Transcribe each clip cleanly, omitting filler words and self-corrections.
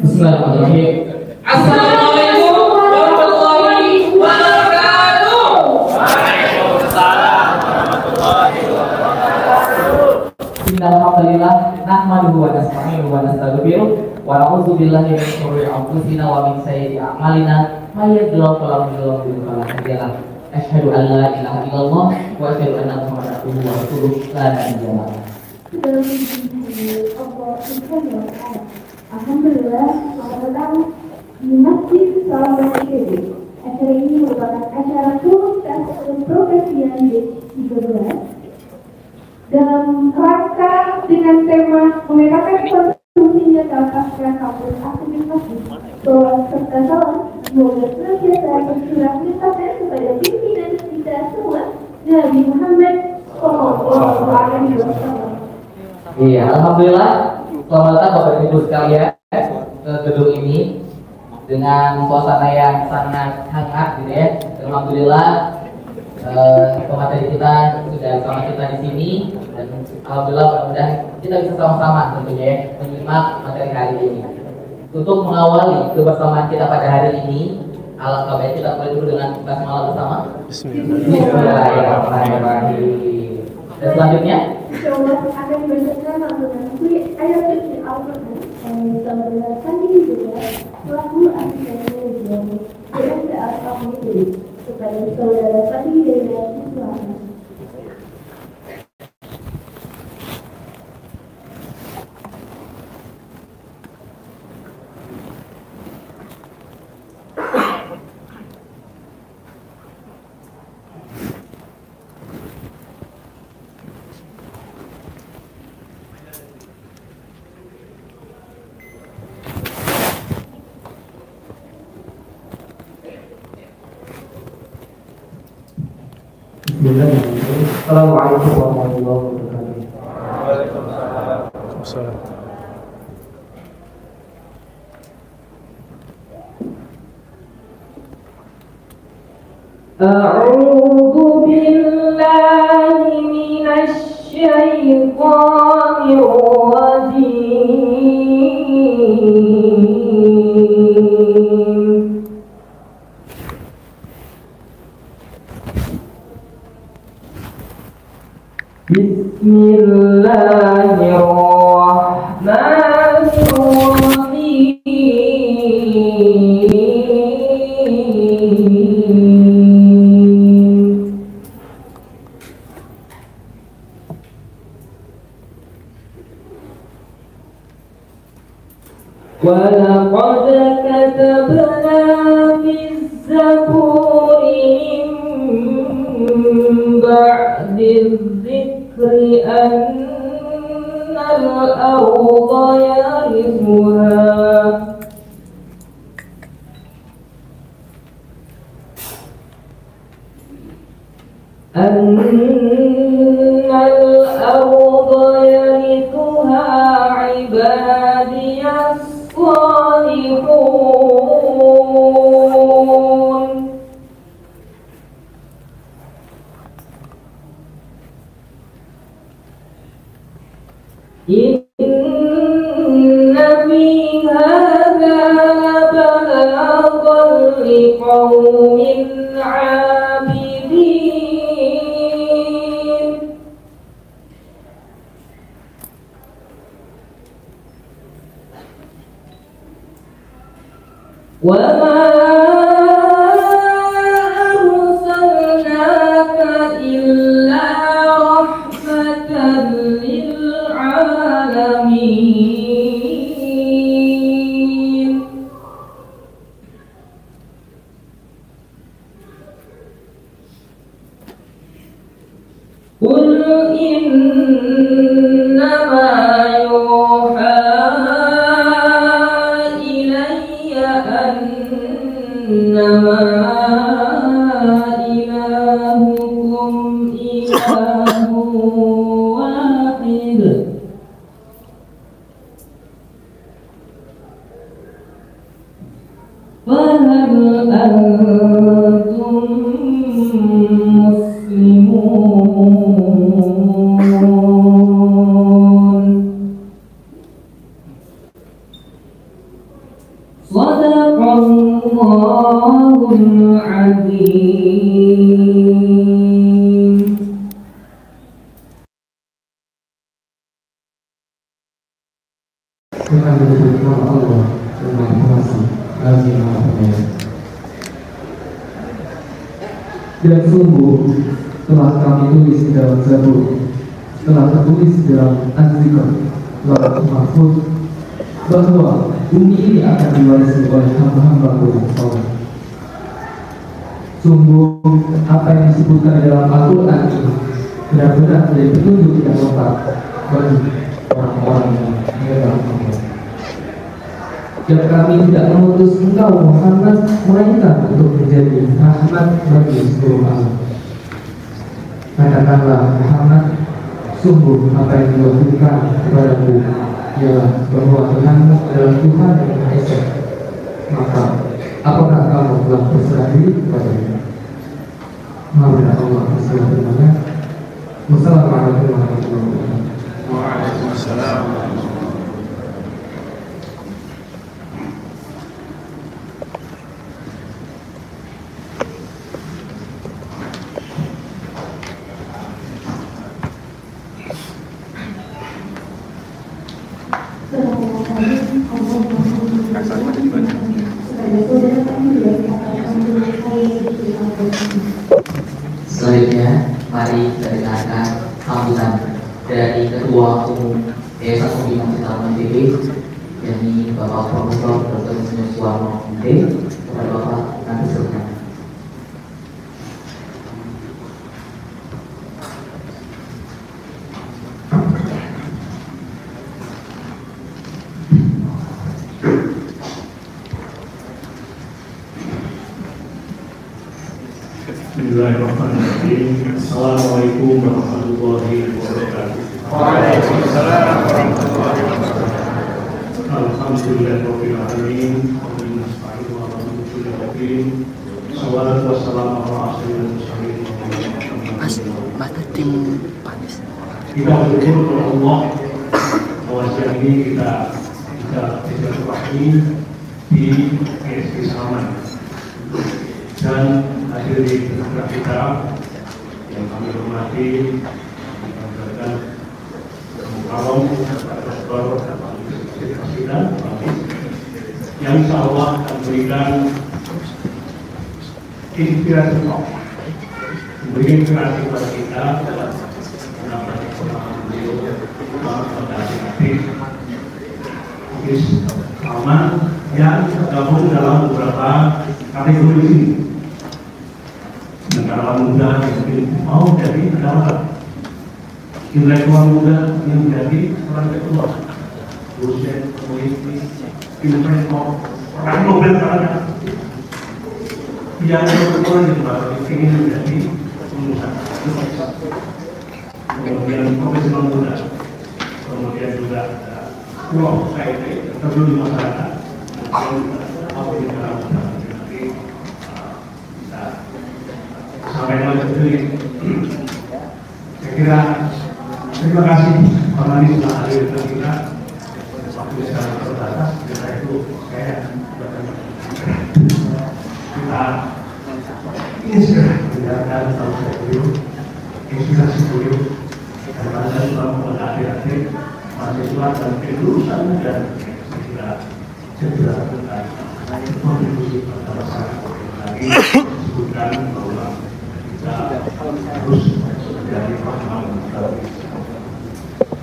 Bismillahirrahmanirrahim. Assalamualaikum warahmatullahi wabarakatuh. Waalaikumsalam warahmatullahi wabarakatuh. Alhamdulillah, nahmaduhu wa nasta'inuhu wa nastaghfiruh wa na'udzu billahi min shururi anfusina wa min sayyiati a'malina may yahdihillahu fala mudilla lahu wa may yudlil fala asyhadu an la ilaha illallah wa asyhadu anna muhammadan abduhu wa rasuluh la nabiyya ba'dahu. Alhamdulillah, selamat datang di Masjid Salaman ITB. Acara ini merupakan acara komunitas profesian D13 dalam rangka dengan tema memetakan kontribusi nyata pasca kampus aktivitas bahwa serta salam semoga senantiasa bersurah limpahkan kepada pimpinan kita semua Nabi Muhammad Sallallahu Alaihi Wasallam. Iya, alhamdulillah. Selamat datang Bapak Ibu sekalian ke gedung ini dengan suasana yang sangat hangat gitu ya. Alhamdulillah pemateri kita sudah bersama kita di sini dan alhamdulillah mudah-mudahan kita bisa sama-sama tentunya ya, menyimak materi hari ini. Untuk mengawali kebersamaan kita pada hari ini, alhamdulillah kita mulai dulu dengan basmalah bersama. Bismillahirrahmanirrahim. Dan selanjutnya Insyaallah akan dibacakan langsung ayat suci Al-Quran yang disampaikan juga pelaku asisten media dengan keasal ini kepada saudara Fadi dari Islam. Assalamualaikum warahmatullahi wabarakatuh. Waalaikumsalam. A'udzu billahi minasy syaithanir rajim. Bismillahirrahmanirrahim. وَلَقَدْ كَتَبْنَا فِي الزَّبُورِ مِن بَعْدِ الذِّكْرِ أَنَّ الْأَرْضَ يَرِثُهَا عِبَادِيَ الصَّالِحُونَ. Inna fi hadza labalaghan liqaumin 'abidin. Wa ma arsalnaka illa rahmatan lil alamin. Qul innama yuha ilayya annama ilahukum ilahun wahid. Fahal antum muslimun. Shadaqallahul Azim. Dengan menyebut nama Allah yang Maha Pengasih, lagi Maha Penyayang. Dan sungguh telah kami tulis di dalam Zabur, telah tertulis di dalam Az-Zikr, Lauhul Mahfuz, bahwa bumi ini akan diwarisi oleh hamba-hambaku yang saleh. Sungguh apa yang disebutkan di dalam Al-Quran ini benar-benar menjadi petunjuk yang lengkap bagi orang-orang yang mengenal Allah. Dan kami tidak mengutus engkau Muhammad melainkan untuk menjadi rahmat bagi seluruh alam. Katakanlah Muhammad, sungguh apa yang diwahyukan kepadaku ialah bahwa Tuhanmu adalah Tuhan yang Maha Esa. Maka apakah kamu telah berserah diri kepadanya? Marilah Allah berserah firman-Nya. Wassalamualaikum warahmatullahi wabarakatuh. Waalaikumsalam. Selanjutnya, mari kita dengarkan sambutan dari Ketua Umum Yayasan Umi Masjid Al-Mandiri, yakni Bapak Profesor Dr. Muslim Suwarno MD. Kepada Bapak nanti silakan. Bismillahirrahmanirrahim. Assalamualaikum warahmatullahi wabarakatuh. Waalaikumsalam warahmatullahi wabarakatuh. Alhamdulillahirabbil alamin. Wassalatu wassalamu ala asyrofil mursalin. Kita bersyukur kepada Allah bahwa siang ini kita bisa bersilaturahmi di GSD Salaman. Dan hadir di tengah kita yang kami hormati dan Mukarram Profesor Presiden yang insya Allah akan memberikan inspirasi kepada kita dalam mendapat pengalaman beliau pada hati-hati aman yang tergabung dalam beberapa kategori ini. Negara muda yang mau jadi negara, intelektual muda yang menjadi orang ketua, dosen, peneliti, investor, orang Nobel karena yang berkeluar juga ingin menjadi pengusaha, kemudian profesional muda, kemudian juga pulau society terjun di masyarakat, kemudian apa di dalam nanti bisa sampai lagi. Saya kira terima kasih karena ini sudah hadir dengan kita. Waktu sekarang terbatas, kita itu saya kita ingin segera mendengarkan tausiah beliau, inspirasi beliau, dan pada dalam akhir-akhir mahasiswa dan kelulusan dan segera tentang kontribusi pada masyarakat lagi disebutkan bahwa kita harus menjadi paham kepada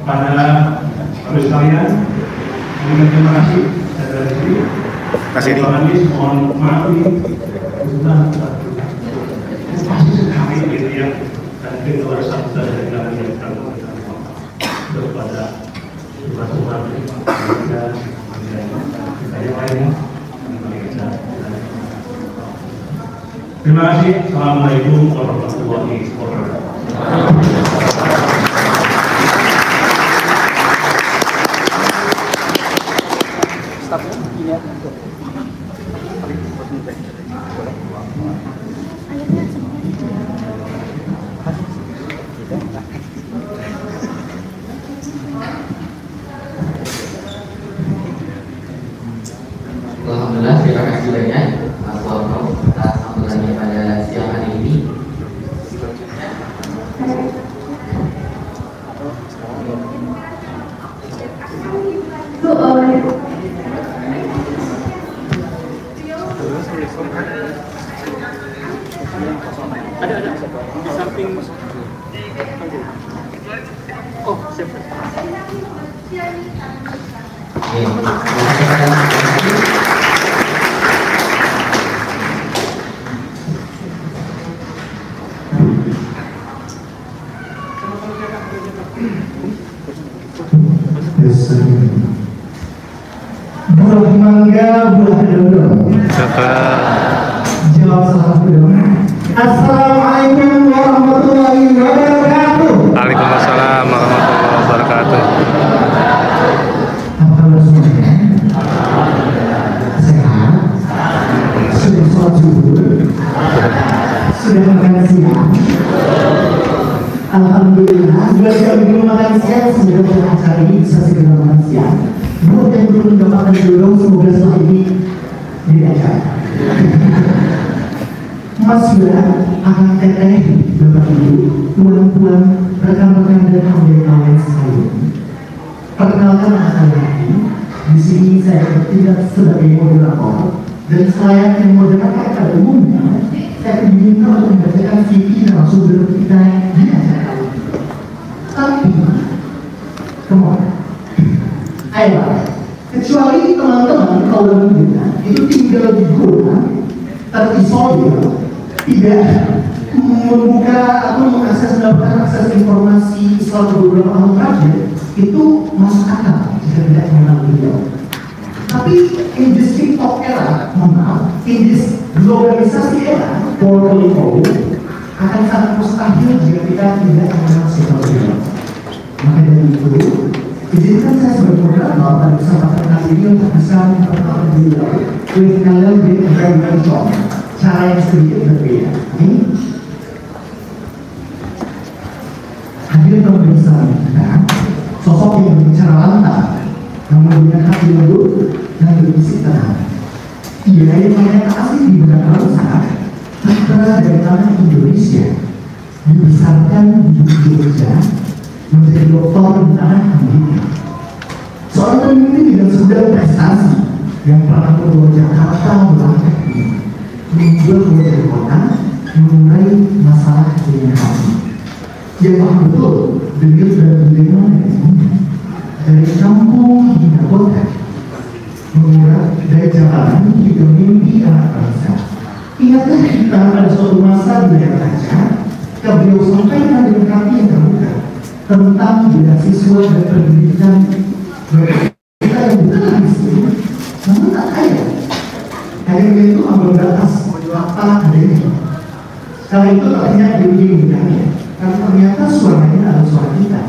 Bapak sekalian. Terima kasih dari sini. Terima kasih. Mohon maaf ini sudah masih sekali gitu ya, dan kedua sabda dari kami yang kepada Tuhan dan kita lainnya. Terima kasih. Assalamualaikum warahmatullahi wabarakatuh. Alhamdulillah kasih banyak Mas Warno atas sambutannya pada siang hari ini. Ada di samping. Oh, siap. Buah mangga, buah dodol. Jawab salah dong. Assalamualaikum warahmatullahi wabarakatuh. Waalaikumsalam warahmatullahi wabarakatuh. Apa kabar semuanya? Sehat? Sudah sholat zuhur? Sudah makan siang? Alhamdulillah, buat yang belum makan siang semoga acara ini bisa segera makan siang. Buat yang belum makan dulu, semoga setelah ini diajak. Mas Yura, akan teteh, bapak ibu, tuan-tuan, rekan-rekan dan kawan-kawan sekalian. Perkenalkan nama saya Hadi. Di sini saya bertindak sebagai moderator dan selayaknya moderator pada umumnya, saya diminta untuk membacakan CV narasumber kita di acara kali ini. Tapi, come on, ayolah, kecuali teman-teman kaum muda itu tinggal di gua terisolir, tidak membuka atau mendapatkan akses informasi selama beberapa tahun terakhir, itu masuk akal jika tidak mengenal beliau. Tapi in this TikTok era, in this globalisasi era, 4.0 akan sangat mustahil jika kita tidak mengenal siapa beliau. Maka dari itu, izinkan saya sebagai moderator pada kesempatan kali ini untuk bisa memperkenalkan beliau with a little bit of very job. Cara yang sedikit berbeda. Hadir bersama kita, sosok yang berbicara lantang, namun dengan hati lembut dan berbisik tenang. Ia yang ternyata asli di benak bangsa, terkenal dari tanah Indonesia, dibesarkan di Jogja, menjadi doktor di tanah Amerika. Seorang pemimpin dengan segala prestasi yang pernah keluar Jakarta melangkah ini, membuat wajah kota mengenai masalah dengan hati. Yang paham betul dengan dan bagaimana dari kampung hingga kota, mengurat dari jalanan hingga mimpi anak bangsa. Ingatkah kita pada suatu masa di daerah kaca, beliau sampaikan dengan hati yang terbuka tentang beasiswa dan pendidikan bagi kita yang bukan miskin, namun tak kaya. Kayaknya itu ambang batas apa adanya. Karena itu terlihat di bidangnya. Karena ternyata suaranya adalah suara kita.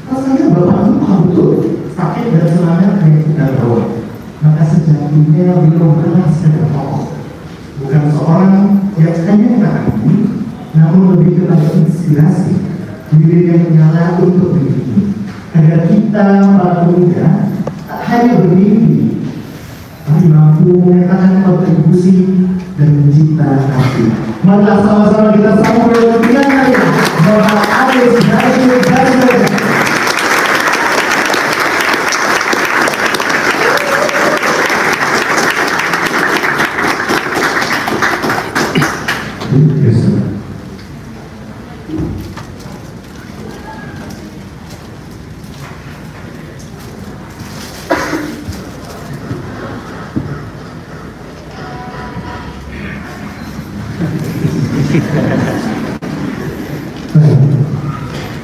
Rasanya Bapak itu paham betul sakit dan semangat yang kita bawa. Maka sejatinya beliau adalah sekedar tokoh, bukan seorang yang hanya mengagumi, namun lebih kepada inspirasi diri yang menyala untuk bermimpi. Agar kita para pemuda tak hanya bermimpi, tapi mampu menyatakan kontribusi dan mencipta kasih. Marilah sama-sama kita sambut dengan Bapak Aris Hadi Baswedan.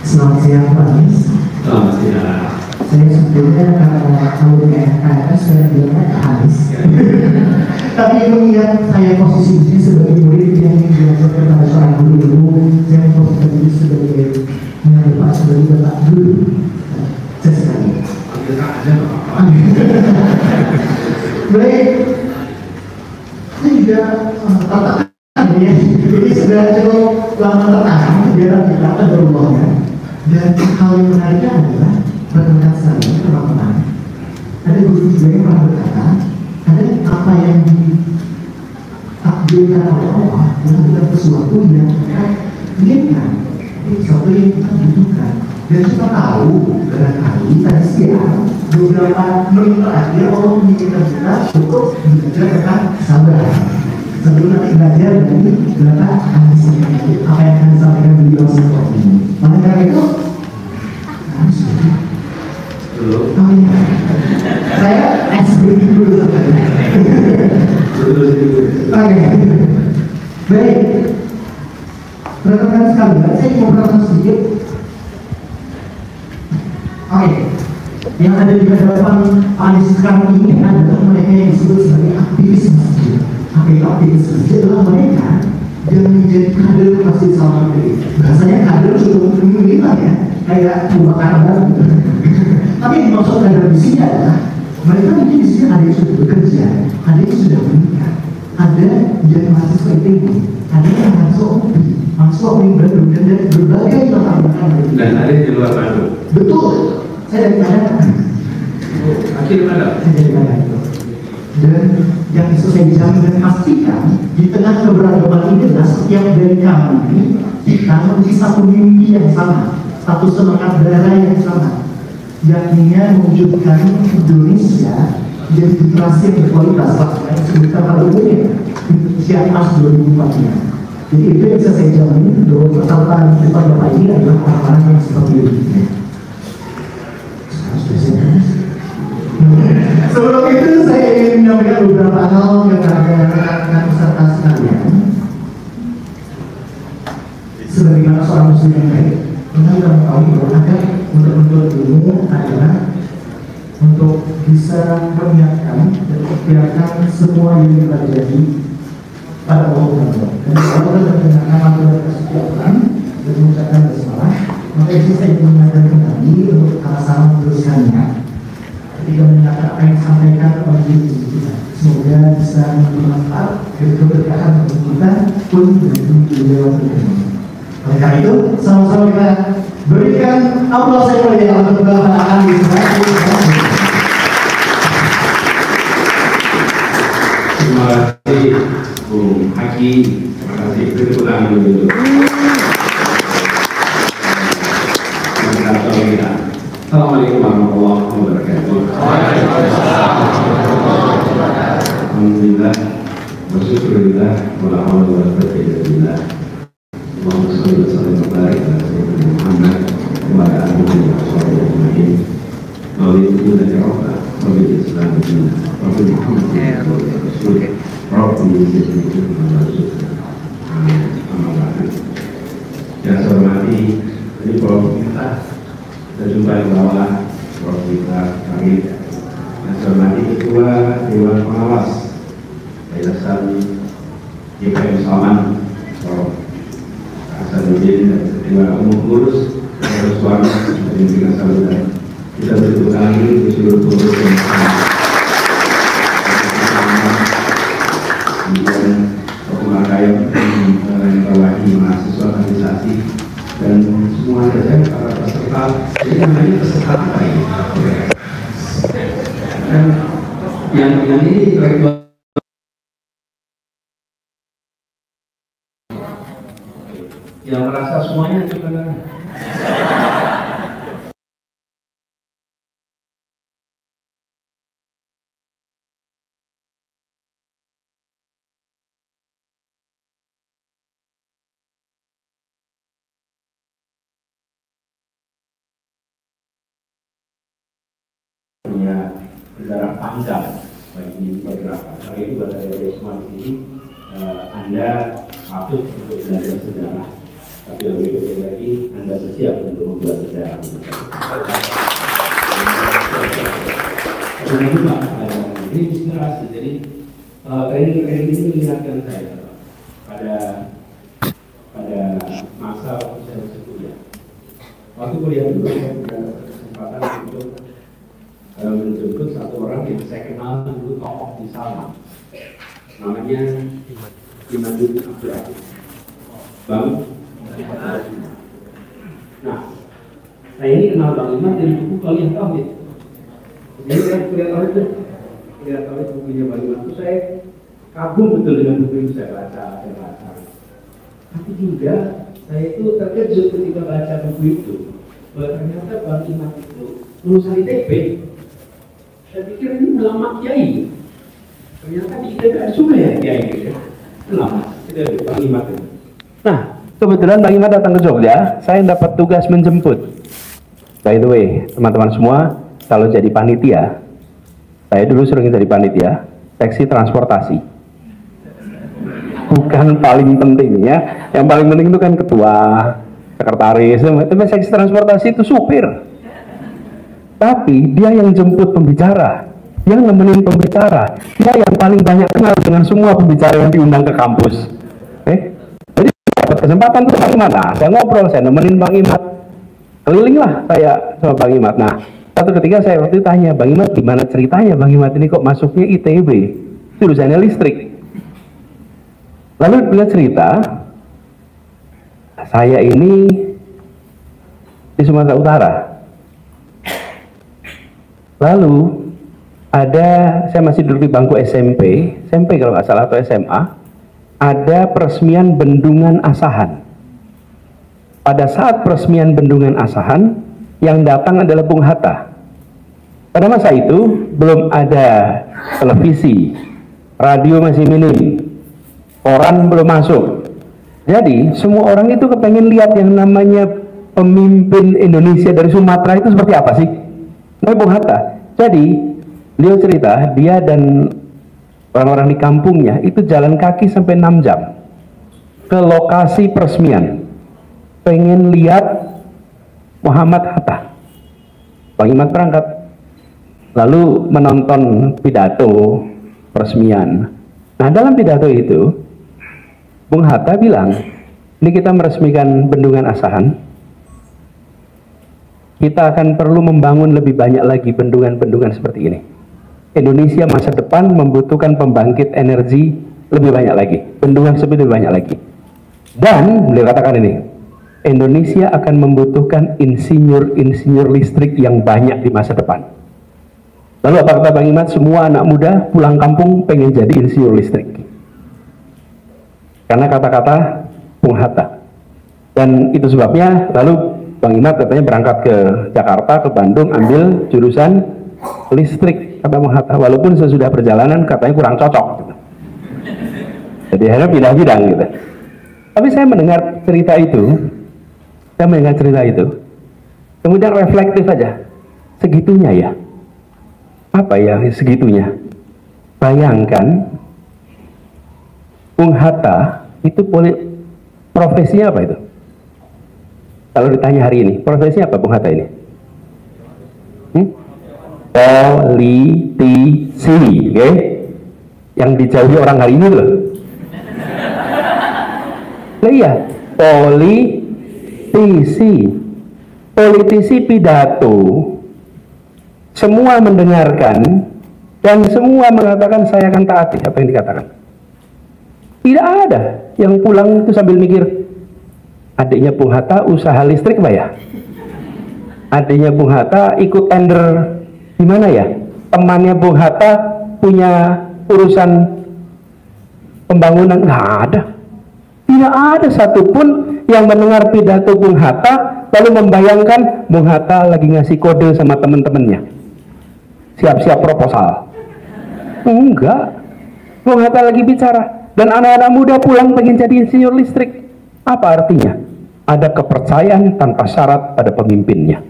Selamat siang Pak Anis. Selamat siang. Saya sebetulnya kalau di KS saya bilangnya Anis. Tapi mengingat saya posisi ini sebagai murid yang belajar kepada seorang guru, saya posisi ini sebagai mengenal sebagai bapak guru. Saya sekali. Kita aja Bapak. Baik. Ini juga ya, jadi sudah cukup lama tertanam kegiatan kita Qadarullah. Dan hal yang menariknya adalah berkat saya teman-teman, ada guru juga yang pernah berkata, ada apa yang diberikan oleh Allah dengan sesuatu yang kita inginkan, sesuatu yang kita butuhkan. Dan kita tahu barangkali tadi siang beberapa menit terakhir Allah menginginkan kita untuk belajar tentang sabar. Sebelum nanti belajar dari berapa apa yang akan disampaikan beliau seperti ini. Maka dari itu saya eksekutif dulu. Oke, baik. Rekan-rekan sekalian, saya mau berkata sedikit. Oke, yang ada di hadapan Anies sekarang ini adalah mereka yang disebut sebagai aktivis masjid. Aktivis masjid adalah mereka yang menjadi kader Masjid Salaman ini. Bahasanya kader cukup militan ya, kayak pembakaran gitu. Tapi yang dimaksud kader di sini adalah mereka mungkin di sini ada yang sudah bekerja, ada yang sudah menikah, ada yang mahasiswa ITB, ada yang mahasiswa UIN Bandung dan dari berbagai latar-latar. Dan ada di luar Bandung. Betul, saya dari Padang. Akhirnya mana? Saya dari Padang. Dan yang bisa saya jamin dan pastikan di tengah keberagaman inilah setiap dari kami ini kita memiliki satu mimpi yang sama, satu semangat darah yang sama, yakni mewujudkan Indonesia menjadi generasi yang berkualitas, yang disebutkan pada umumnya Indonesia Emas 2045. Jadi itu yang bisa saya jamin bahwa peserta di depan Bapak ini adalah orang-orang yang seperti ini. Sebelum itu saya ingin menyampaikan beberapa hal kepada rekan-rekan peserta sekalian. Sebagaimana seorang muslim yang baik, kita tahu bahwa ada untuk ilmu adalah untuk bisa menyiapkan dan membiarkan semua yang terjadi pada Allah. Dan kalau kita mendengarkan materi kesejahteraan dan mengucapkan basmalah, maka itu saya ingin mengajarkan kembali untuk sama-sama meneruskannya. Ketika mendengarkan apa yang disampaikan oleh kita, semoga bisa bermanfaat dan keberkahan untuk kita pun dan beliau berikutnya. Oleh karena itu, sama-sama kita berikan aplaus yang meriah untuk Bapak Ali. Terima kasih Bung Haki, terima kasih. Beri tepuk tangan dulu. Assalamualaikum warahmatullahi wabarakatuh. Alhamdulillah, bersyukurillah, wala haula wala quwwata illa billah. Allahumma shalli wa sallim wa barik ala sayyidina Muhammad wa ala alihi wa sahbihi ajma'in. Alhamdulillah rabbil alamin Islam dinna wa bil Muhammadin rasul rabbil alamin. Yang saya hormati ini Prof. kita dan jumpa di bawah Prof. kita kami yang saya hormati Ketua Dewan Pengawas Yayasan YPM Salaman Prof. Hasanuddin dan Ketua Umum Pengurus Prof. Suwarno dan pimpinan sahabat. Kita bertemu lagi di seluruh pengurus yang kemudian Prof. Kayam yang bawahi mahasiswa organisasi dan semua saja para peserta. Jadi namanya peserta apa ini? Dan yang ini yang merasa semuanya juga punya sejarah panjang bagi beberapa. Karena itu buat saya semua di sini, Anda patut untuk belajar sejarah. Tapi lebih baik lagi, Anda siap untuk membuat sejarah. Karena juga ini inspirasi. Jadi training ini mengingatkan saya pada masa waktu saya masih kuliah. Waktu kuliah dulu saya punya kesempatan untuk menjemput satu orang yang saya kenal dulu tokoh di Salman, namanya Imaduddin Abdul Aziz. Bang, nah, saya ini kenal Bang Iman dari buku Kuliah Tauhid. Jadi saya Kuliah Tauhid bukunya Bang Iman itu saya kagum betul dengan buku itu, saya baca. Tapi juga saya itu terkejut ketika baca buku itu, bahwa ternyata Bang Imat itu lulusan ITB. Saya pikir ini ulama kiai, ternyata di ITB juga ya kiai. Kenapa? Tidak Bang Imat itu. Nah, kebetulan Bang Imat datang ke Jogja, saya dapat tugas menjemput. By the way, teman-teman semua, kalau jadi panitia, saya dulu sering jadi panitia, seksi transportasi. Bukan paling penting ya, yang paling penting itu kan ketua, sekretaris, tapi seksi transportasi itu supir. Tapi dia yang jemput pembicara, dia nemenin pembicara, dia yang paling banyak kenal dengan semua pembicara yang diundang ke kampus. Jadi dapat kesempatan tuh Bang Imat, nah, saya ngobrol, saya nemenin Bang Imat, keliling lah saya sama Bang Imat. Nah, satu ketika saya waktu itu tanya, Bang Imat gimana ceritanya Bang Imat ini kok masuknya ITB, jurusannya listrik. Lalu dia cerita, saya ini di Sumatera Utara. Lalu saya masih duduk di bangku SMP kalau nggak salah, atau SMA, ada peresmian Bendungan Asahan. Pada saat peresmian Bendungan Asahan, yang datang adalah Bung Hatta. Pada masa itu belum ada televisi, radio masih minim, koran belum masuk. Jadi semua orang itu kepengen lihat yang namanya pemimpin Indonesia dari Sumatera itu seperti apa sih? Namanya Bung Hatta. Jadi beliau cerita, dia dan orang-orang di kampungnya itu jalan kaki sampai 6 jam ke lokasi peresmian, pengen lihat Muhammad Hatta. Bang Imat berangkat, lalu menonton pidato peresmian. Nah, dalam pidato itu Bung Hatta bilang, ini kita meresmikan Bendungan Asahan, kita akan perlu membangun lebih banyak lagi bendungan-bendungan seperti ini. Indonesia masa depan membutuhkan pembangkit energi lebih banyak lagi, bendungan lebih banyak lagi. Dan beliau katakan ini, Indonesia akan membutuhkan insinyur listrik yang banyak di masa depan. Lalu apa kata Bang Imat? Semua anak muda pulang kampung pengen jadi insinyur listrik. Karena kata-kata Bung Hatta. Dan itu sebabnya lalu Bang Imat katanya berangkat ke Jakarta, ke Bandung, ambil jurusan listrik, kata Bung Hatta. Walaupun sesudah perjalanan katanya kurang cocok gitu. Jadi akhirnya pindah bidang gitu. Tapi saya mendengar cerita itu, kemudian reflektif aja, segitunya ya, apa ya segitunya. Bayangkan Bung Hatta itu profesinya apa itu? Kalau ditanya hari ini, profesinya apa Bung Hatta ini? Politisi, okay? Yang dijauhi orang hari ini loh. Nah iya, politisi pidato, semua mendengarkan dan semua mengatakan saya akan taati apa yang dikatakan. Tidak ada yang pulang itu sambil mikir, adiknya Bung Hatta usaha listrik apa ya? Adiknya Bung Hatta ikut tender di mana ya? Temannya Bung Hatta punya urusan pembangunan, nggak ada. Tidak ada satupun yang mendengar pidato Bung Hatta lalu membayangkan Bung Hatta lagi ngasih kode sama teman-temannya, siap-siap proposal. Enggak, Bung Hatta lagi bicara dan anak-anak muda pulang pengen jadi insinyur listrik. Apa artinya? Ada kepercayaan tanpa syarat pada pemimpinnya.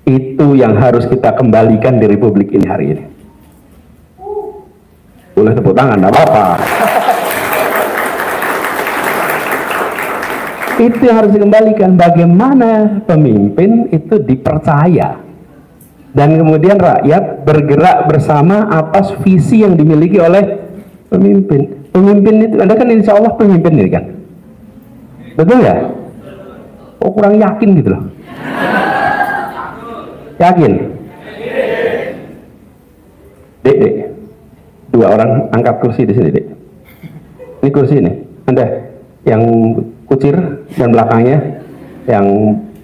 Itu yang harus kita kembalikan di Republik ini hari ini. Boleh tepuk tangan, tidak apa-apa. Itu yang harus dikembalikan, bagaimana pemimpin itu dipercaya dan kemudian rakyat bergerak bersama atas visi yang dimiliki oleh pemimpin. Pemimpin itu, Anda kan insya Allah pemimpin ini kan, betul ya? Oh kurang yakin gitu loh. Yakin? Dek, dua orang angkat kursi di sini, Dek. Ini kursi ini, Anda yang kucir dan belakangnya yang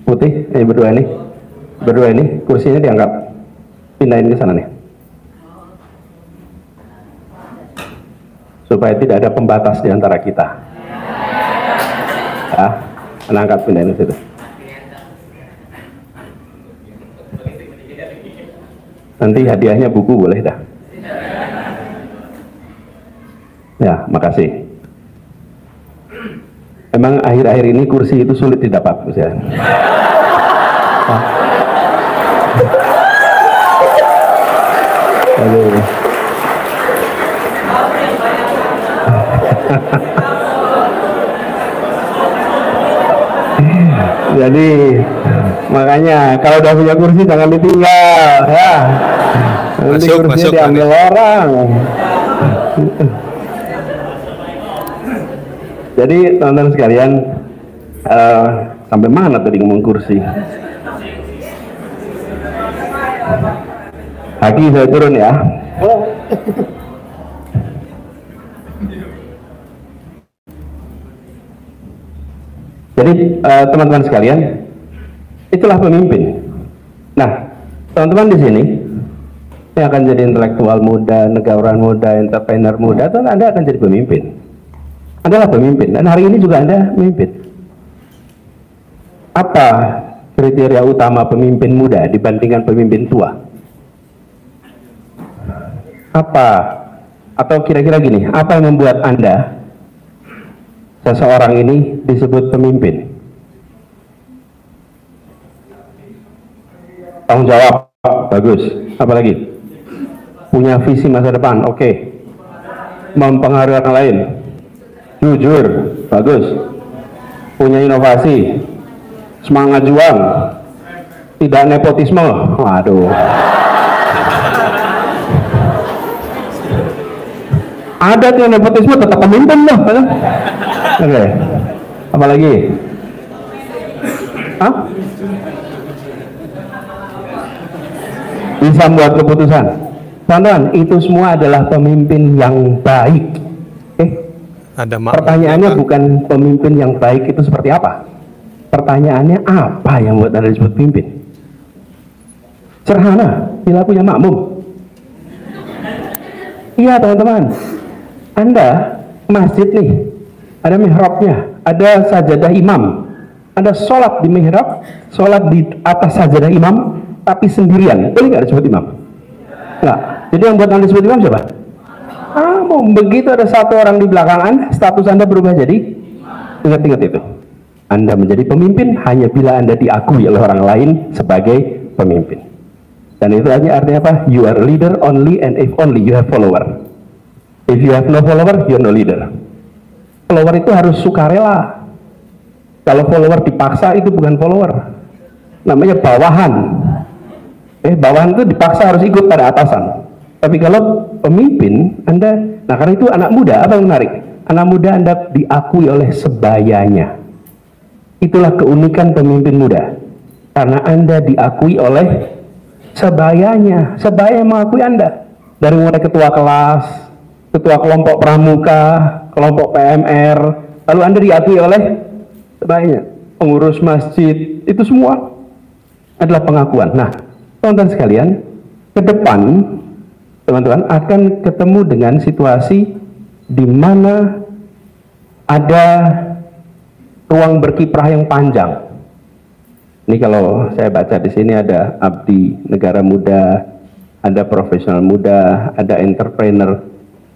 putih, berdua ini kursinya diangkat, pindahin ke sana nih. supaya tidak ada pembatas di antara kita. Ya, angkat pindahin situ. Nanti hadiahnya buku boleh dah. Ya, makasih. Emang akhir-akhir ini kursi itu sulit didapat, ya. Aduh. Jadi makanya kalau udah punya kursi jangan ditinggal, ya. Nanti kursinya diambil orang. Jadi teman-teman sekalian, sampai mana tadi ngomong kursi? Haki saya turun ya. Jadi teman-teman sekalian, itulah pemimpin. Nah, teman-teman di sini yang akan jadi intelektual muda, negarawan muda, entrepreneur muda, atau Anda akan jadi pemimpin. Adalah pemimpin, dan hari ini juga Anda pemimpin. Apa kriteria utama pemimpin muda dibandingkan pemimpin tua? Apa, atau kira-kira gini, apa yang membuat Anda, seseorang ini disebut pemimpin? Tanggung jawab, bagus. Apa lagi? Punya visi masa depan, oke. Mempengaruhi orang lain, jujur, bagus. Punya inovasi, semangat juang, tidak nepotisme. Waduh. Ada tuh nepotisme, tetap pemimpin loh. Oke. Apa lagi? Hah? Bisa membuat keputusan. Teman-teman, itu semua adalah pemimpin yang baik. Pertanyaannya bukan pemimpin yang baik itu seperti apa. Pertanyaannya apa yang membuat Anda disebut pemimpin? Sederhana, bila punya makmum. Iya teman-teman, Anda masjid nih, ada mihrabnya, ada sajadah imam, Anda sholat di mihrab, sholat di atas sajadah imam, tapi sendirian, boleh nggak disebut imam? Nggak. Jadi yang buat Anda disebut imam siapa? Begitu ada satu orang di belakang Anda, status Anda berubah jadi, ingat-ingat itu. Anda menjadi pemimpin hanya bila Anda diakui oleh orang lain sebagai pemimpin. Dan itu artinya apa? You are leader only and if only you have follower. If you have no follower, you are no leader. Follower itu harus sukarela. Kalau follower dipaksa itu bukan follower. Namanya bawahan. Bawahan itu dipaksa harus ikut pada atasan. Tapi kalau pemimpin, Anda, nah karena itu anak muda, apa yang menarik? Anak muda Anda diakui oleh sebayanya. Itulah keunikan pemimpin muda. Karena Anda diakui oleh sebayanya, sebaya yang mengakui Anda. Dari mulai ketua kelas, ketua kelompok pramuka, kelompok PMR, lalu Anda diakui oleh sebayanya. Pengurus masjid, itu semua adalah pengakuan. Nah, teman-teman sekalian, ke depan teman-teman akan ketemu dengan situasi di mana ada ruang berkiprah yang panjang. Ini kalau saya baca di sini ada abdi negara muda, ada profesional muda, ada entrepreneur.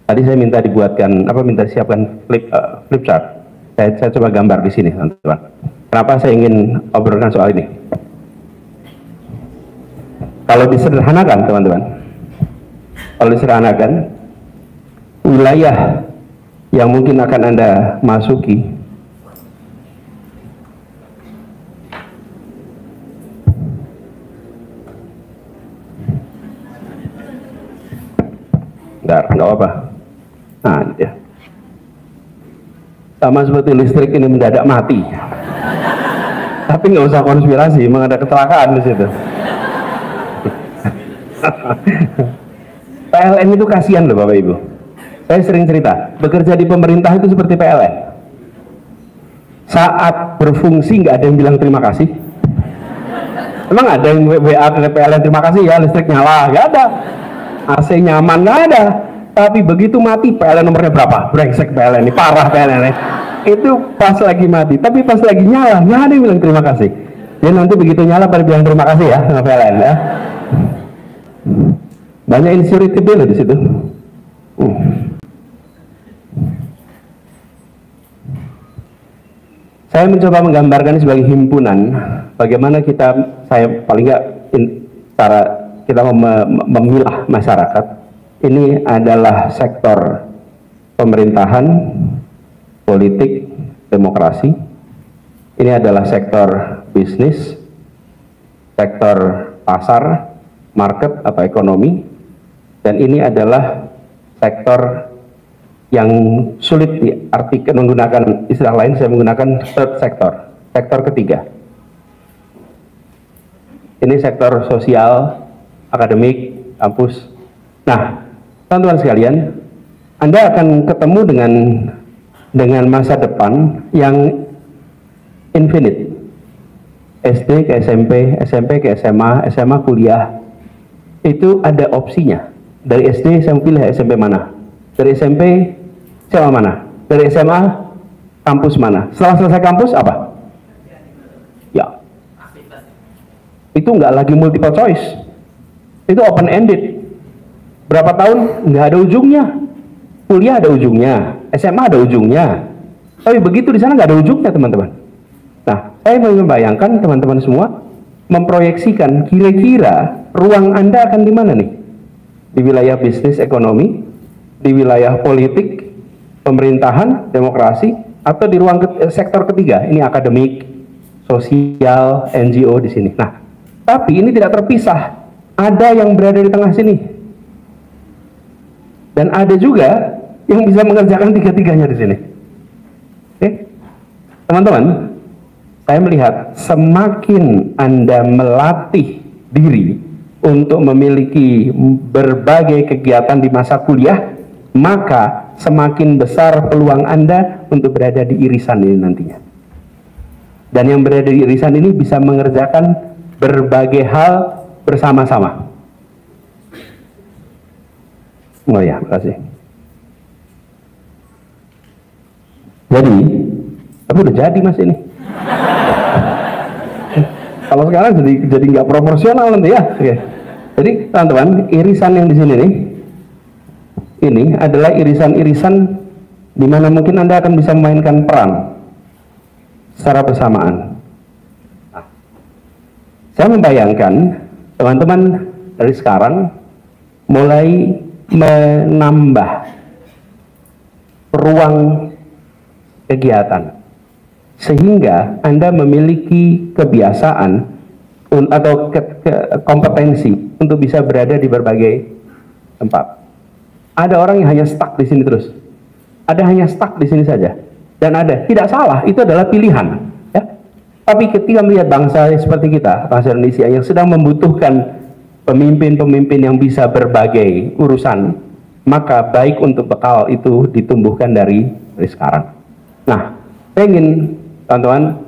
Tadi saya minta dibuatkan minta siapkan flip chart. Saya coba gambar di sini, teman-teman. Kenapa saya ingin obrolkan soal ini? Kalau disederhanakan, teman-teman, kalau disederhanakan, wilayah yang mungkin akan Anda masuki nggak apa-apa. Nah, ini dia. Sama seperti listrik ini mendadak mati. Tapi nggak usah konspirasi, memang ada kecelakaan di situ. PLN itu kasihan loh Bapak Ibu. Saya sering cerita, bekerja di pemerintah itu seperti PLN. Saat berfungsi nggak ada yang bilang terima kasih. Emang ada yang WA ke PLN terima kasih ya listrik nyala? Nggak ada. AC nyaman, nggak ada. Tapi begitu mati PLN nomornya berapa? Brengsek PLN ini, parah PLN ini. Itu pas lagi mati, tapi pas lagi nyala nggak ada yang bilang terima kasih. Dia nanti begitu nyala pada bilang terima kasih ya sama PLN ya. Banyak insecurity dulu di situ. Saya mencoba menggambarkan sebagai himpunan bagaimana saya paling nggak cara kita memilah masyarakat. Ini adalah sektor pemerintahan, politik, demokrasi. Ini adalah sektor bisnis, sektor pasar, market atau ekonomi, dan ini adalah sektor yang sulit diartikan menggunakan istilah lain. Saya menggunakan third sector, sektor ketiga. Ini sektor sosial, akademik, kampus. Nah, teman-teman sekalian, Anda akan ketemu dengan masa depan yang infinite. SD ke SMP, SMP ke SMA, SMA kuliah, itu ada opsinya. Dari SD saya pilih SMP mana, dari SMP SMA mana, dari SMA kampus mana. Setelah selesai kampus apa? Ya, itu nggak lagi multiple choice, itu open ended. Berapa tahun nggak ada ujungnya. Kuliah ada ujungnya, SMA ada ujungnya, tapi begitu di sana nggak ada ujungnya, teman-teman. Nah, saya membayangkan teman-teman semua memproyeksikan kira-kira ruang Anda akan di mana nih? Di wilayah bisnis ekonomi, di wilayah politik, pemerintahan, demokrasi, atau di ruang sektor ketiga, ini akademik, sosial, NGO di sini. Nah, tapi ini tidak terpisah. Ada yang berada di tengah sini, dan ada juga yang bisa mengerjakan tiga-tiganya di sini. Oke, teman-teman, saya melihat semakin Anda melatih diri untuk memiliki berbagai kegiatan di masa kuliah, maka semakin besar peluang Anda untuk berada di irisan ini nantinya. Dan yang berada di irisan ini bisa mengerjakan berbagai hal bersama-sama. Oh ya, makasih. Jadi, tapi udah jadi mas ini. Kalau sekarang jadi nggak proporsional nanti ya. Oke. Jadi teman-teman, irisan yang di sini nih, ini adalah irisan-irisan di mana mungkin Anda akan bisa memainkan peran secara bersamaan. Nah, saya membayangkan teman-teman dari sekarang mulai menambah ruang kegiatan sehingga Anda memiliki kebiasaan atau kompetensi untuk bisa berada di berbagai tempat. Ada orang yang hanya stuck di sini terus, ada hanya stuck di sini saja, dan ada tidak salah, itu adalah pilihan ya. Tapi ketika melihat bangsa seperti kita, bangsa Indonesia yang sedang membutuhkan pemimpin-pemimpin yang bisa berbagai urusan, maka baik untuk bekal itu ditumbuhkan dari sekarang. Nah, saya ingin teman-teman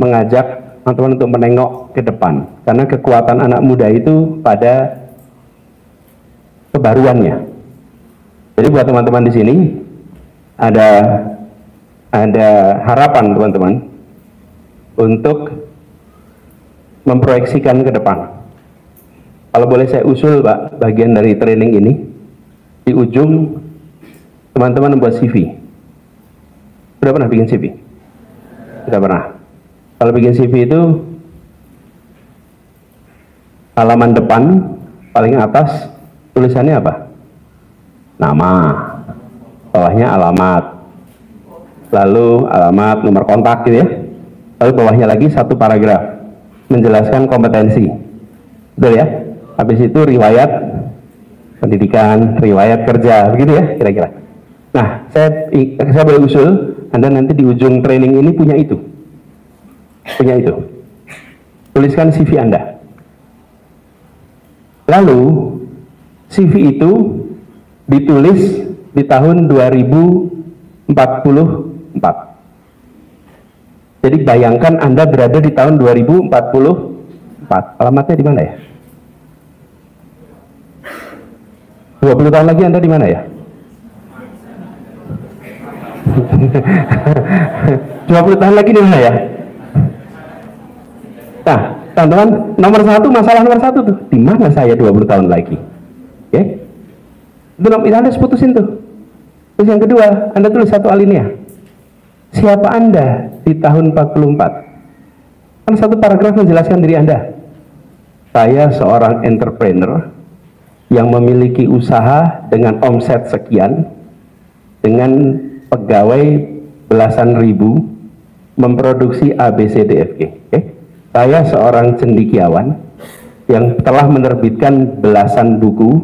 mengajak teman-teman untuk menengok ke depan, karena kekuatan anak muda itu pada kebaruannya. Jadi buat teman-teman di sini ada harapan teman-teman untuk memproyeksikan ke depan. Kalau boleh saya usul Pak, bagian dari training ini, di ujung teman-teman membuat CV. Sudah pernah bikin CV? Sudah pernah. Kalau bikin CV itu halaman depan paling atas tulisannya apa? Nama, bawahnya alamat, lalu alamat, nomor kontak gitu ya. Lalu bawahnya lagi satu paragraf menjelaskan kompetensi, betul ya? Habis itu riwayat pendidikan, riwayat kerja, begitu ya kira-kira. Nah, saya boleh usul Anda nanti di ujung training ini punya itu. Tuliskan CV Anda. Lalu CV itu ditulis di tahun 2044. Jadi bayangkan Anda berada di tahun 2044. Alamatnya di mana ya? 20 tahun lagi Anda di mana ya? 20 tahun lagi di mana ya? Nah, teman-teman, masalah nomor satu tuh, di mana saya 20 tahun lagi? Oke? Itu Anda putusin tuh. Terus yang kedua, Anda tulis satu alinea. Siapa Anda di tahun 44? Kan satu paragraf menjelaskan diri Anda. Saya seorang entrepreneur yang memiliki usaha dengan omset sekian, dengan pegawai belasan ribu, memproduksi ABCDFG. Saya seorang cendekiawan yang telah menerbitkan belasan buku,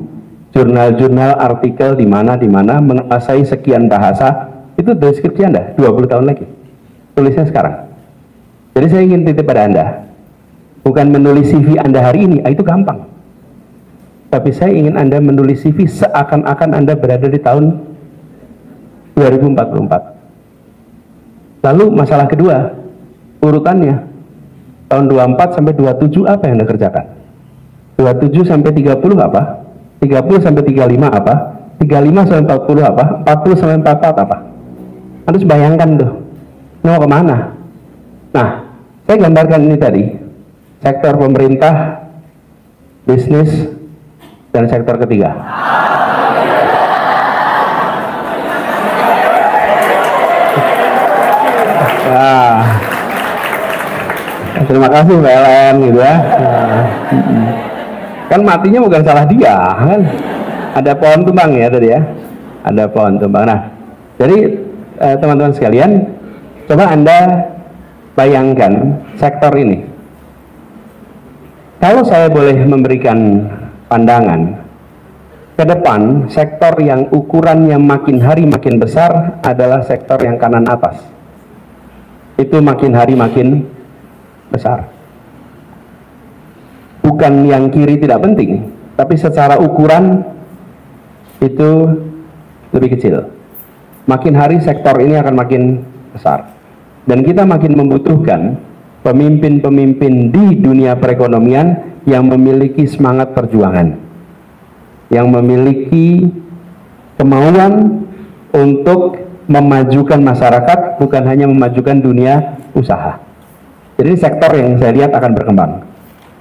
jurnal-jurnal, artikel di mana menguasai sekian bahasa. Itu deskripsi Anda 20 tahun lagi. Tulisnya sekarang. Jadi saya ingin titip pada Anda, bukan menulis CV Anda hari ini, itu gampang. Tapi saya ingin Anda menulis CV seakan-akan Anda berada di tahun 2044. Lalu masalah kedua, urutannya tahun 24 sampai 27 apa yang Anda kerjakan? 27 sampai 30 apa? 30 sampai 35 apa? 35 sampai 40 apa? 40 sampai 44 apa? Harus bayangkan tuh, mau kemana? Nah, saya gambarkan ini tadi, sektor pemerintah, bisnis, dan sektor ketiga. Nah, terima kasih PLN gitu ya. Kan matinya bukan salah dia kan. Ada pohon tumbang ya tadi ya. Ada pohon tumbang. Nah, jadi teman-teman sekalian, coba Anda bayangkan sektor ini. Kalau saya boleh memberikan pandangan ke depan, sektor yang ukurannya makin hari makin besar adalah sektor yang kanan atas. Itu makin hari makin besar. Bukan yang kiri tidak penting, tapi secara ukuran itu lebih kecil. Makin hari sektor ini akan makin besar. Dan kita makin membutuhkan pemimpin-pemimpin di dunia perekonomian yang memiliki semangat perjuangan, yang memiliki kemauan untuk memajukan masyarakat, bukan hanya memajukan dunia usaha. Jadi sektor yang saya lihat akan berkembang.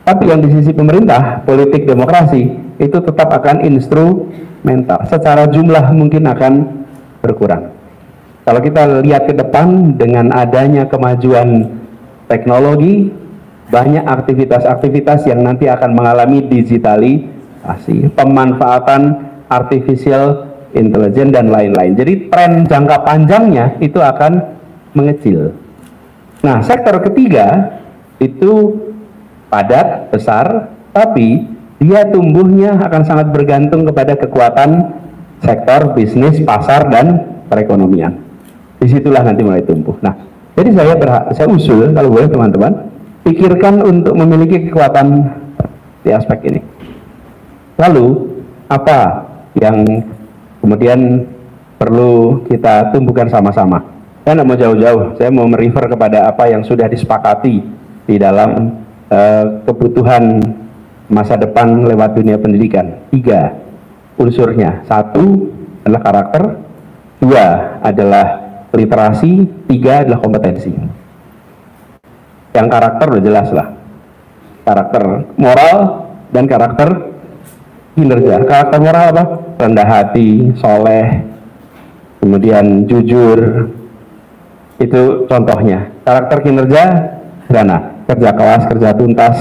Tapi yang di sisi pemerintah, politik demokrasi, itu tetap akan instrumental. Secara jumlah mungkin akan berkurang. Kalau kita lihat ke depan dengan adanya kemajuan teknologi, banyak aktivitas-aktivitas yang nanti akan mengalami digitalisasi, pemanfaatan artificial intelligence dan lain-lain. Jadi tren jangka panjangnya itu akan mengecil. Nah, sektor ketiga itu padat, besar, tapi dia tumbuhnya akan sangat bergantung kepada kekuatan sektor bisnis, pasar, dan perekonomian. Disitulah nanti mulai tumbuh. Nah, jadi saya usul, kalau boleh teman-teman, pikirkan untuk memiliki kekuatan di aspek ini. Lalu, apa yang kemudian perlu kita tumbuhkan sama-sama? Saya tidak mau jauh-jauh, saya mau merefer kepada apa yang sudah disepakati di dalam kebutuhan masa depan lewat dunia pendidikan. 3 unsurnya. 1 adalah karakter, 2 adalah literasi, 3 adalah kompetensi. Yang karakter udah jelas lah, karakter moral dan karakter kinerja. Karakter moral apa? Rendah hati, soleh, kemudian jujur, itu contohnya. Karakter kinerja sederhana, kerja keras, kerja tuntas,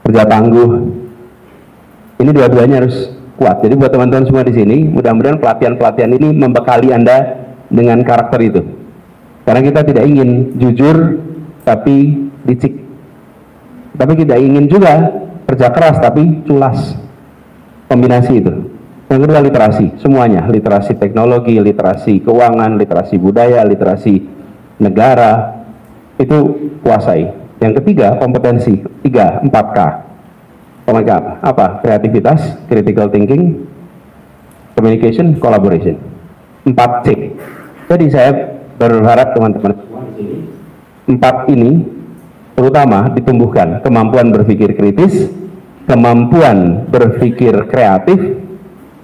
kerja tangguh. Ini dua-duanya harus kuat. Jadi buat teman-teman semua di sini, mudah-mudahan pelatihan-pelatihan ini membekali Anda dengan karakter itu. Karena kita tidak ingin jujur tapi licik. Tapi tidak ingin juga kerja keras tapi culas. Kombinasi itu. Yang kedua literasi, semuanya. Literasi teknologi, literasi keuangan, literasi budaya, literasi negara. Itu kuasai. Yang ketiga kompetensi, 4K. Apa? Kreativitas, critical thinking, communication, collaboration. 4C. Jadi saya berharap teman-teman di sini 4 ini terutama ditumbuhkan: kemampuan berpikir kritis, kemampuan berpikir kreatif,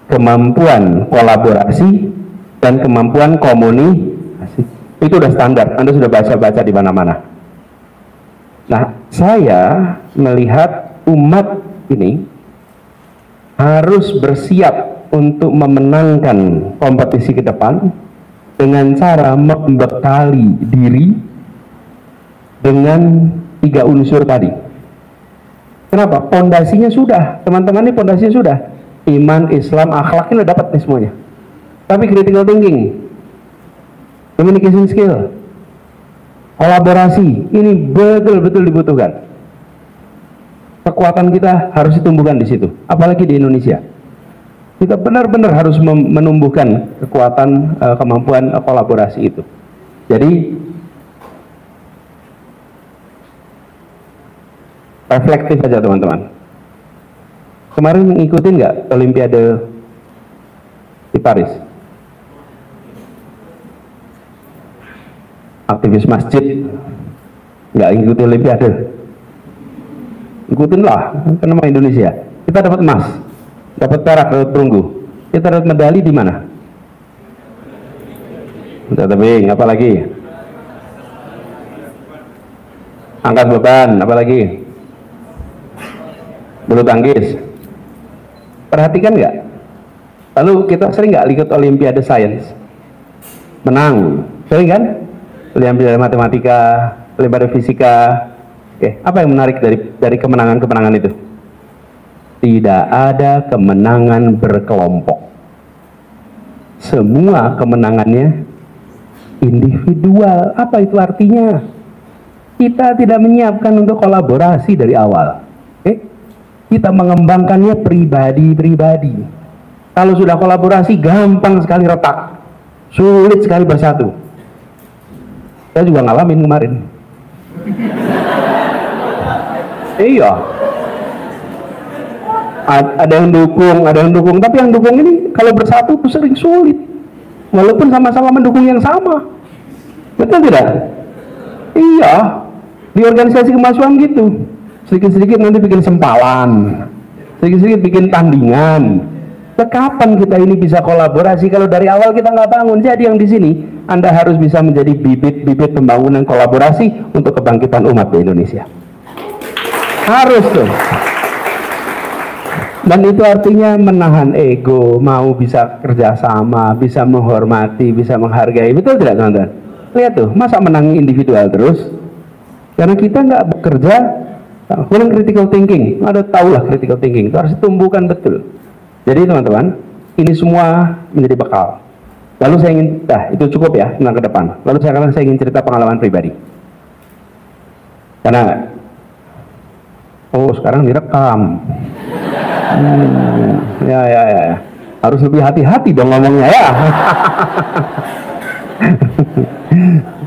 kemampuan kolaborasi, dan kemampuan komunikasi. Itu udah standar, Anda sudah baca-baca di mana-mana. Nah, saya melihat umat ini harus bersiap untuk memenangkan kompetisi ke depan dengan cara membekali diri dengan 3 unsur tadi. Kenapa? Pondasinya sudah, teman-teman, ini pondasinya sudah. Iman, Islam, akhlak ini udah dapat nih semuanya. Tapi critical thinking, communication skill, kolaborasi, ini betul-betul dibutuhkan. Kekuatan kita harus ditumbuhkan di situ, apalagi di Indonesia. Kita benar-benar harus menumbuhkan kekuatan, kemampuan kolaborasi itu. Jadi reflektif aja teman-teman. Kemarin ngikutin nggak Olimpiade di Paris? Aktivis masjid nggak ngikutin Olimpiade? Ikutin lah, kan nama Indonesia. Kita dapat emas, dapat perak, dapat perunggu. Kita dapat medali di mana? Tebing, apa lagi? Angkat beban, apa lagi? Bulu tangkis. Perhatikan nggak? Lalu kita sering nggak ikut Olimpiade Science? Menang, sering kan? Olimpiade Matematika, Olimpiade Fisika. Oke, apa yang menarik dari kemenangan-kemenangan itu? Tidak ada kemenangan berkelompok. Semua kemenangannya individual. Apa itu artinya? Kita tidak menyiapkan untuk kolaborasi dari awal. Kita mengembangkannya pribadi-pribadi. Kalau sudah kolaborasi, gampang sekali retak, sulit sekali bersatu. Saya juga ngalamin kemarin. Iya, ada yang dukung, tapi yang dukung ini kalau bersatu tuh sering sulit, walaupun sama-sama mendukung yang sama. Betul tidak? Iya, di organisasi kemahasiswaan gitu. Sedikit-sedikit nanti bikin sempalan, sedikit-sedikit bikin tandingan. Kapan kita ini bisa kolaborasi kalau dari awal kita nggak bangun? Jadi yang di sini Anda harus bisa menjadi bibit-bibit pembangunan kolaborasi untuk kebangkitan umat di Indonesia. Harus tuh. Dan itu artinya menahan ego, mau bisa kerjasama, bisa menghormati, bisa menghargai. Betul tidak teman-teman? Lihat tuh, masa menang individual terus? Karena kita nggak bekerja. Kurang critical thinking, ada tahulah critical thinking itu harus ditumbuhkan betul. Jadi teman-teman, ini semua menjadi bekal. Lalu saya ingin, itu cukup ya tentang ke depan. Lalu saya ingin cerita pengalaman pribadi. Karena, sekarang direkam. Ya. Harus lebih hati-hati dong ngomongnya ya.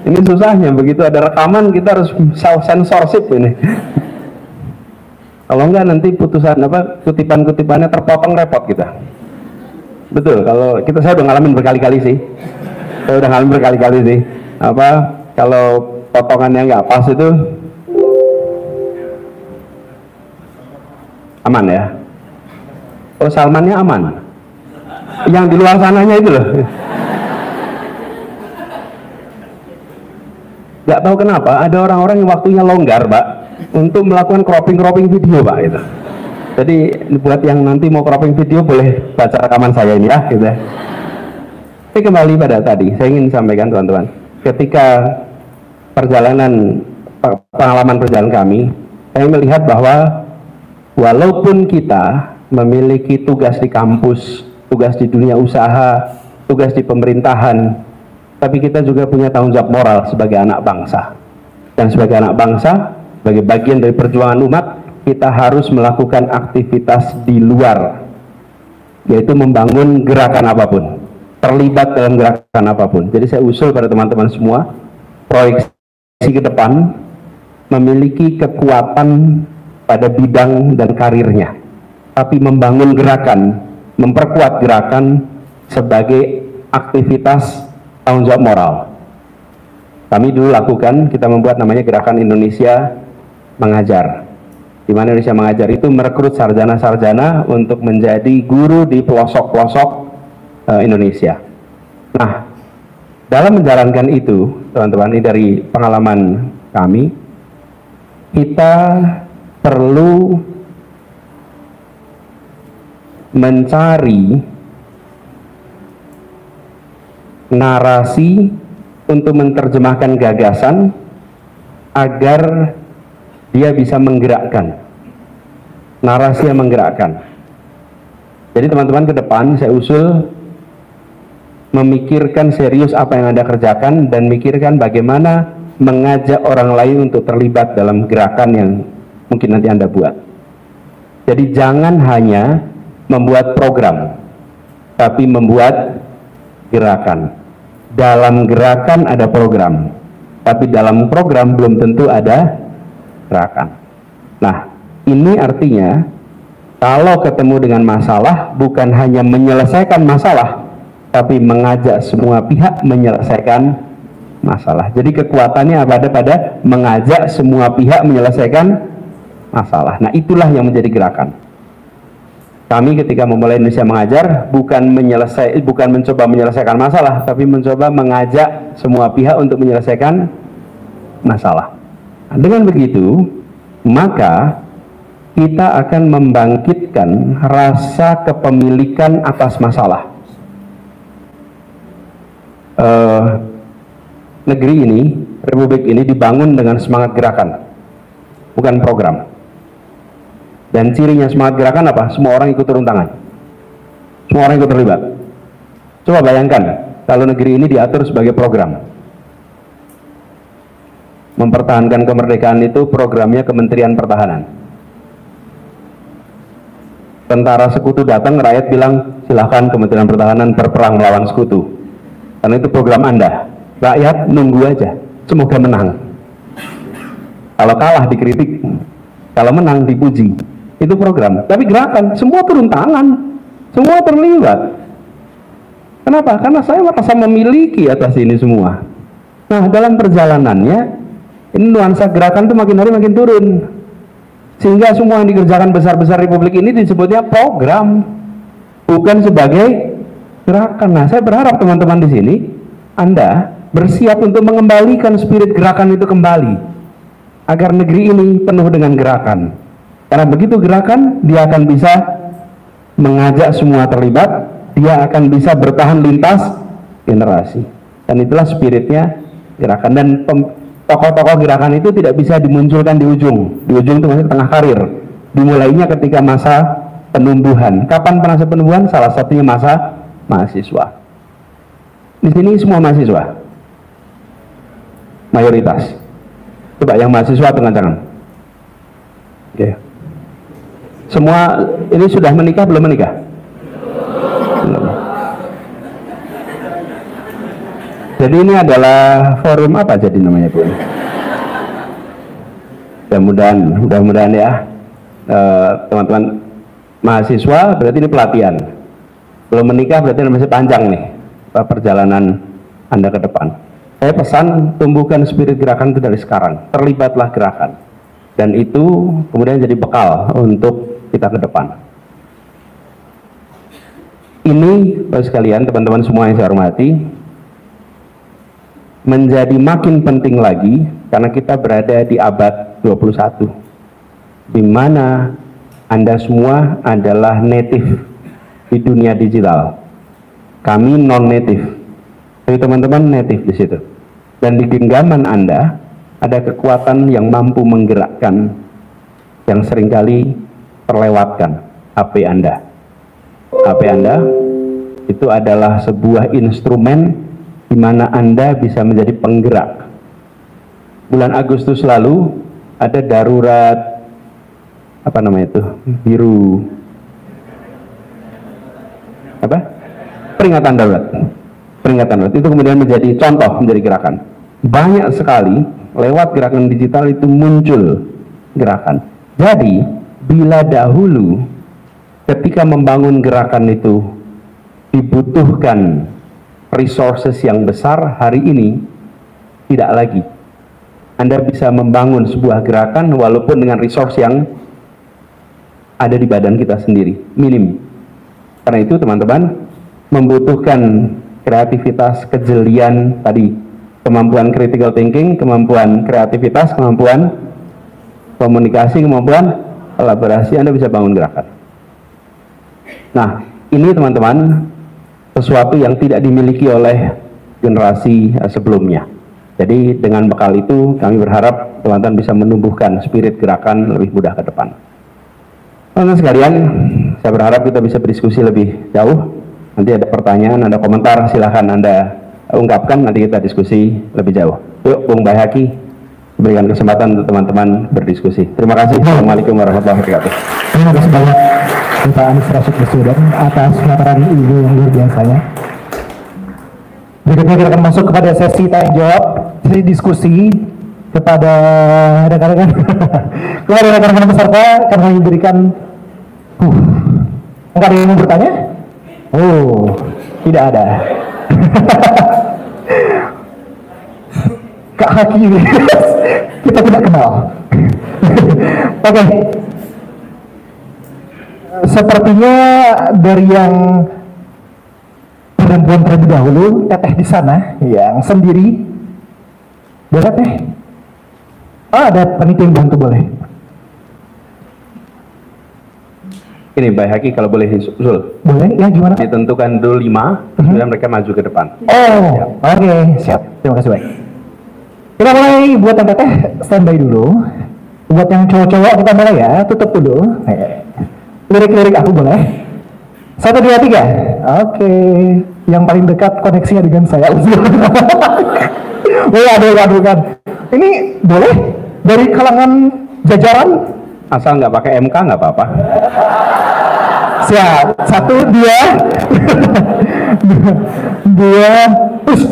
Ini susahnya, begitu ada rekaman kita harus self censorship ini. Kalau enggak nanti kutipan-kutipannya terpotong, repot kita. Betul, kalau saya udah ngalamin berkali-kali sih. Kalau potongannya nggak pas itu aman ya. Kalau Salmannya aman. Yang di luar sananya itu loh. Nggak tahu kenapa ada orang-orang yang waktunya longgar, Pak, untuk melakukan cropping video, Pak, gitu. Jadi buat yang nanti mau cropping video boleh baca rekaman saya ini ya, gitu. Tapi kembali pada tadi, saya ingin sampaikan teman-teman, ketika pengalaman perjalanan kami, saya melihat bahwa walaupun kita memiliki tugas di kampus, tugas di dunia usaha, tugas di pemerintahan, tapi kita juga punya tanggung jawab moral sebagai anak bangsa. Dan sebagai anak bangsa, sebagai bagian dari perjuangan umat, kita harus melakukan aktivitas di luar, yaitu membangun gerakan apapun, terlibat dalam gerakan apapun. Jadi saya usul pada teman-teman semua, proyeksi ke depan memiliki kekuatan pada bidang dan karirnya, tapi membangun gerakan, memperkuat gerakan sebagai aktivitas tanggung jawab moral. Kami dulu lakukan, kita membuat namanya Gerakan Indonesia Mengajar. di mana Indonesia Mengajar itu merekrut sarjana-sarjana untuk menjadi guru di pelosok-pelosok Indonesia. Nah, dalam menjalankan itu, teman-teman, ini dari pengalaman kami, kita perlu mencari narasi untuk menerjemahkan gagasan agar dia bisa menggerakkan, narasi yang menggerakkan. Jadi teman-teman, ke depan saya usul memikirkan serius apa yang Anda kerjakan dan mikirkan bagaimana mengajak orang lain untuk terlibat dalam gerakan yang mungkin nanti Anda buat. Jadi jangan hanya membuat program, tapi membuat gerakan. Dalam gerakan ada program, tapi dalam program belum tentu ada gerakan. Nah, ini artinya kalau ketemu dengan masalah, bukan hanya menyelesaikan masalah, tapi mengajak semua pihak menyelesaikan masalah. Jadi kekuatannya ada pada mengajak semua pihak menyelesaikan masalah. Nah, itulah yang menjadi gerakan. Kami ketika memulai Indonesia Mengajar bukan mencoba menyelesaikan masalah, tapi mencoba mengajak semua pihak untuk menyelesaikan masalah. Nah, dengan begitu, maka kita akan membangkitkan rasa kepemilikan atas masalah. Negeri ini, Republik ini dibangun dengan semangat gerakan, bukan program. Dan cirinya semangat gerakan apa? Semua orang ikut turun tangan, semua orang ikut terlibat. Coba bayangkan kalau negeri ini diatur sebagai program. Mempertahankan kemerdekaan itu programnya Kementerian Pertahanan. Tentara sekutu datang, rakyat bilang silahkan Kementerian Pertahanan berperang melawan sekutu, karena itu program Anda. Rakyat nunggu aja, semoga menang. Kalau kalah dikritik, kalau menang dipuji. Itu program. Tapi gerakan, semua turun tangan, semua terlibat. Kenapa? Karena saya merasa memiliki atas ini semua. Nah, dalam perjalanannya ini nuansa gerakan itu makin hari makin turun, sehingga semua yang dikerjakan besar-besar Republik ini disebutnya program, bukan sebagai gerakan. Nah, saya berharap teman-teman di sini Anda bersiap untuk mengembalikan spirit gerakan itu kembali, agar negeri ini penuh dengan gerakan. Karena begitu gerakan, dia akan bisa mengajak semua terlibat, dia akan bisa bertahan lintas generasi. Dan itulah spiritnya gerakan. Dan tokoh-tokoh gerakan itu tidak bisa dimunculkan di ujung. Di ujung itu masih tengah karir. Dimulainya ketika masa penumbuhan. Kapan masa penumbuhan? Salah satunya masa mahasiswa. Di sini semua mahasiswa, mayoritas. Coba yang mahasiswa angkat tangan. Oke. Semua ini sudah menikah belum menikah? Belum. Jadi ini adalah forum apa jadi namanya, Bu? Mudah-mudahan ya teman-teman mahasiswa, berarti ini pelatihan. Belum menikah berarti masih panjang nih perjalanan Anda ke depan. Saya pesan, tumbuhkan spirit gerakan itu dari sekarang. Terlibatlah gerakan. Dan itu kemudian jadi bekal untuk kita ke depan. Ini, Bapak sekalian, teman-teman semua yang saya hormati, menjadi makin penting lagi karena kita berada di abad 21, di mana Anda semua adalah native di dunia digital. Kami non-native, tapi teman-teman native di situ. Dan di genggaman Anda ada kekuatan yang mampu menggerakkan yang seringkali terlewatkan. HP Anda. HP Anda itu adalah sebuah instrumen di mana Anda bisa menjadi penggerak. Bulan Agustus lalu ada darurat apa namanya itu? Biru. Apa? Peringatan darurat. Peringatan darurat itu kemudian menjadi contoh, menjadi gerakan. Banyak sekali lewat gerakan digital itu muncul gerakan. Jadi, bila dahulu ketika membangun gerakan itu dibutuhkan resources yang besar, hari ini tidak lagi. Anda bisa membangun sebuah gerakan walaupun dengan resource yang ada di badan kita sendiri, minim. Karena itu teman-teman membutuhkan kreativitas, kejelian tadi, kemampuan critical thinking, kemampuan kreativitas, kemampuan komunikasi, kemampuan kolaborasi. Anda bisa bangun gerakan. Nah, ini teman-teman sesuatu yang tidak dimiliki oleh generasi sebelumnya. Jadi dengan bekal itu kami berharap teman-teman bisa menumbuhkan spirit gerakan lebih mudah ke depan. Teman-teman sekalian, saya berharap kita bisa berdiskusi lebih jauh. Nanti ada pertanyaan, ada komentar, silahkan Anda ungkapkan, nanti kita diskusi lebih jauh. Yuk, Bung Bayhaki, berikan kesempatan untuk teman-teman berdiskusi. Terima kasih. Assalamualaikum warahmatullahi wabarakatuh. Terima kasih banyak Bapak Anies Rashid Baswedan atas laporan ilmu yang luar biasanya. Berikutnya kita akan masuk kepada sesi tanya jawab, sesi diskusi kepada rekan-rekan kepada rekan-rekan peserta akan kami berikan. Enggak ada yang mau bertanya? Oh, tidak ada. Kak Haki, kita tidak kenal. Oke. Sepertinya dari yang perempuan terlebih dahulu, teteh di sana yang sendiri, boleh teh? Oh, ada panitia yang bantu, boleh? Ini Bayhaki kalau boleh usul. Boleh, ya gimana? Ditentukan dulu 5, kemudian mereka maju ke depan. Oh, oke, siap. Terima kasih, baik. Kita mulai buat yang teteh, standby dulu. Buat yang cowok-cowok kita mulai ya, tutup dulu. Lirik-lirik aku boleh? 1, 2, 3. Oke. Yang paling dekat koneksinya dengan saya. Waduh kan. Ini boleh? Dari kalangan jajaran? Asal nggak pakai MK nggak apa-apa. Siap. 1, 2. Push.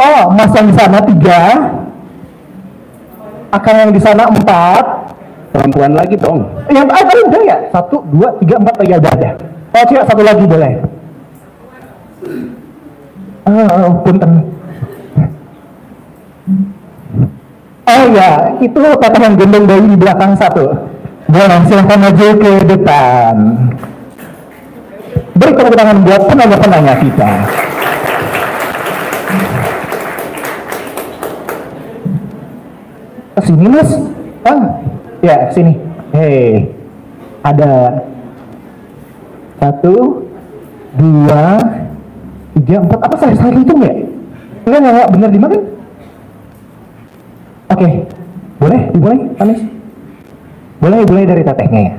Oh, Mas yang di sana 3. Akang yang di sana 4. Perempuan lagi dong. Yang paling udah ya? 1, 2, 3, 4. Oh ya udah ada. Oh cik, 1 lagi boleh. Punten. Oh ya, itu kata yang gendong bayi di belakang 1. Boleh, silahkan maju ke depan. Beri tepuk tangan buat penanya-penanya kita. Kesini mas? Ya kesini. Hei, ada 1, 2, 3, 4. Apa saya salah hitung ya? Enggak benar 5 kan? Oke, boleh dimulai, Anies? Boleh dari tetehnya ya.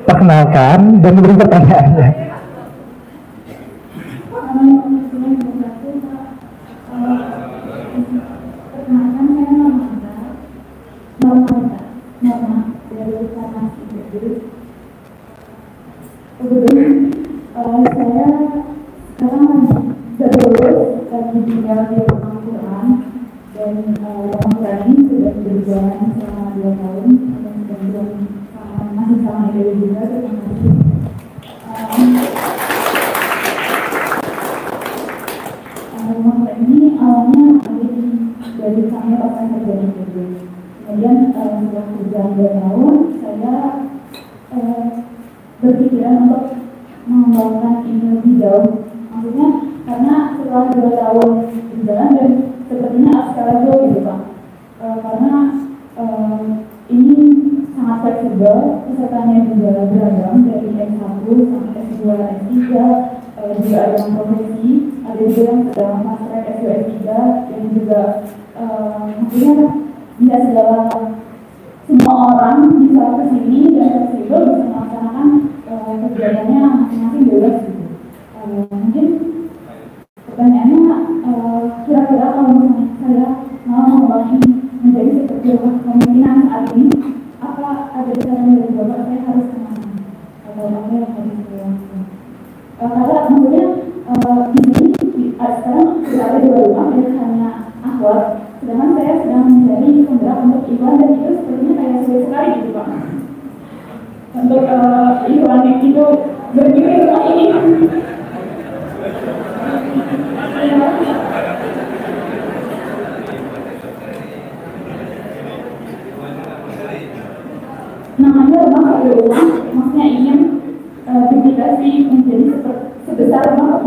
Perkenalkan dan beri pertanyaannya. Saya sekarang sudah lulus lagi tinggal di Al-Quran dan Al-Quran ini sudah berjalan selama 2 tahun dan masih sama Dewi juga. Terima kasih. Al-Quran ini awalnya dari saya pas saya kerja di Dewi. Kemudian setelah kerja 2 tahun saya berpikiran untuk mengembangkan ini lebih jauh. Maksudnya karena setelah 2 tahun berjalan dan sepertinya sekarang itu gitu Pak, karena ini sangat fleksibel, pesertanya juga beragam dari S1 sampai S2, S3, juga ada yang profesi, ada juga yang sedang master S2, S3, dan juga maksudnya tidak segala semua orang bisa kesini dan fleksibel bisa melaksanakan kegiatannya masing-masing bebas gitu. Mungkin pertanyaannya kira-kira kalau misalnya saya mau mengembangkan menjadi seperti kemungkinan saat ini, apa ada saran dari Bapak saya harus kemana atau apa yang harus saya lakukan? Karena maksudnya di sini sekarang sudah ada 2 rumah dan hanya akhwat, sedangkan saya sedang mencari penggerak untuk iklan dan itu sepertinya kayak sulit sekali gitu Pak. Untuk iklan itu berdiri rumah ini.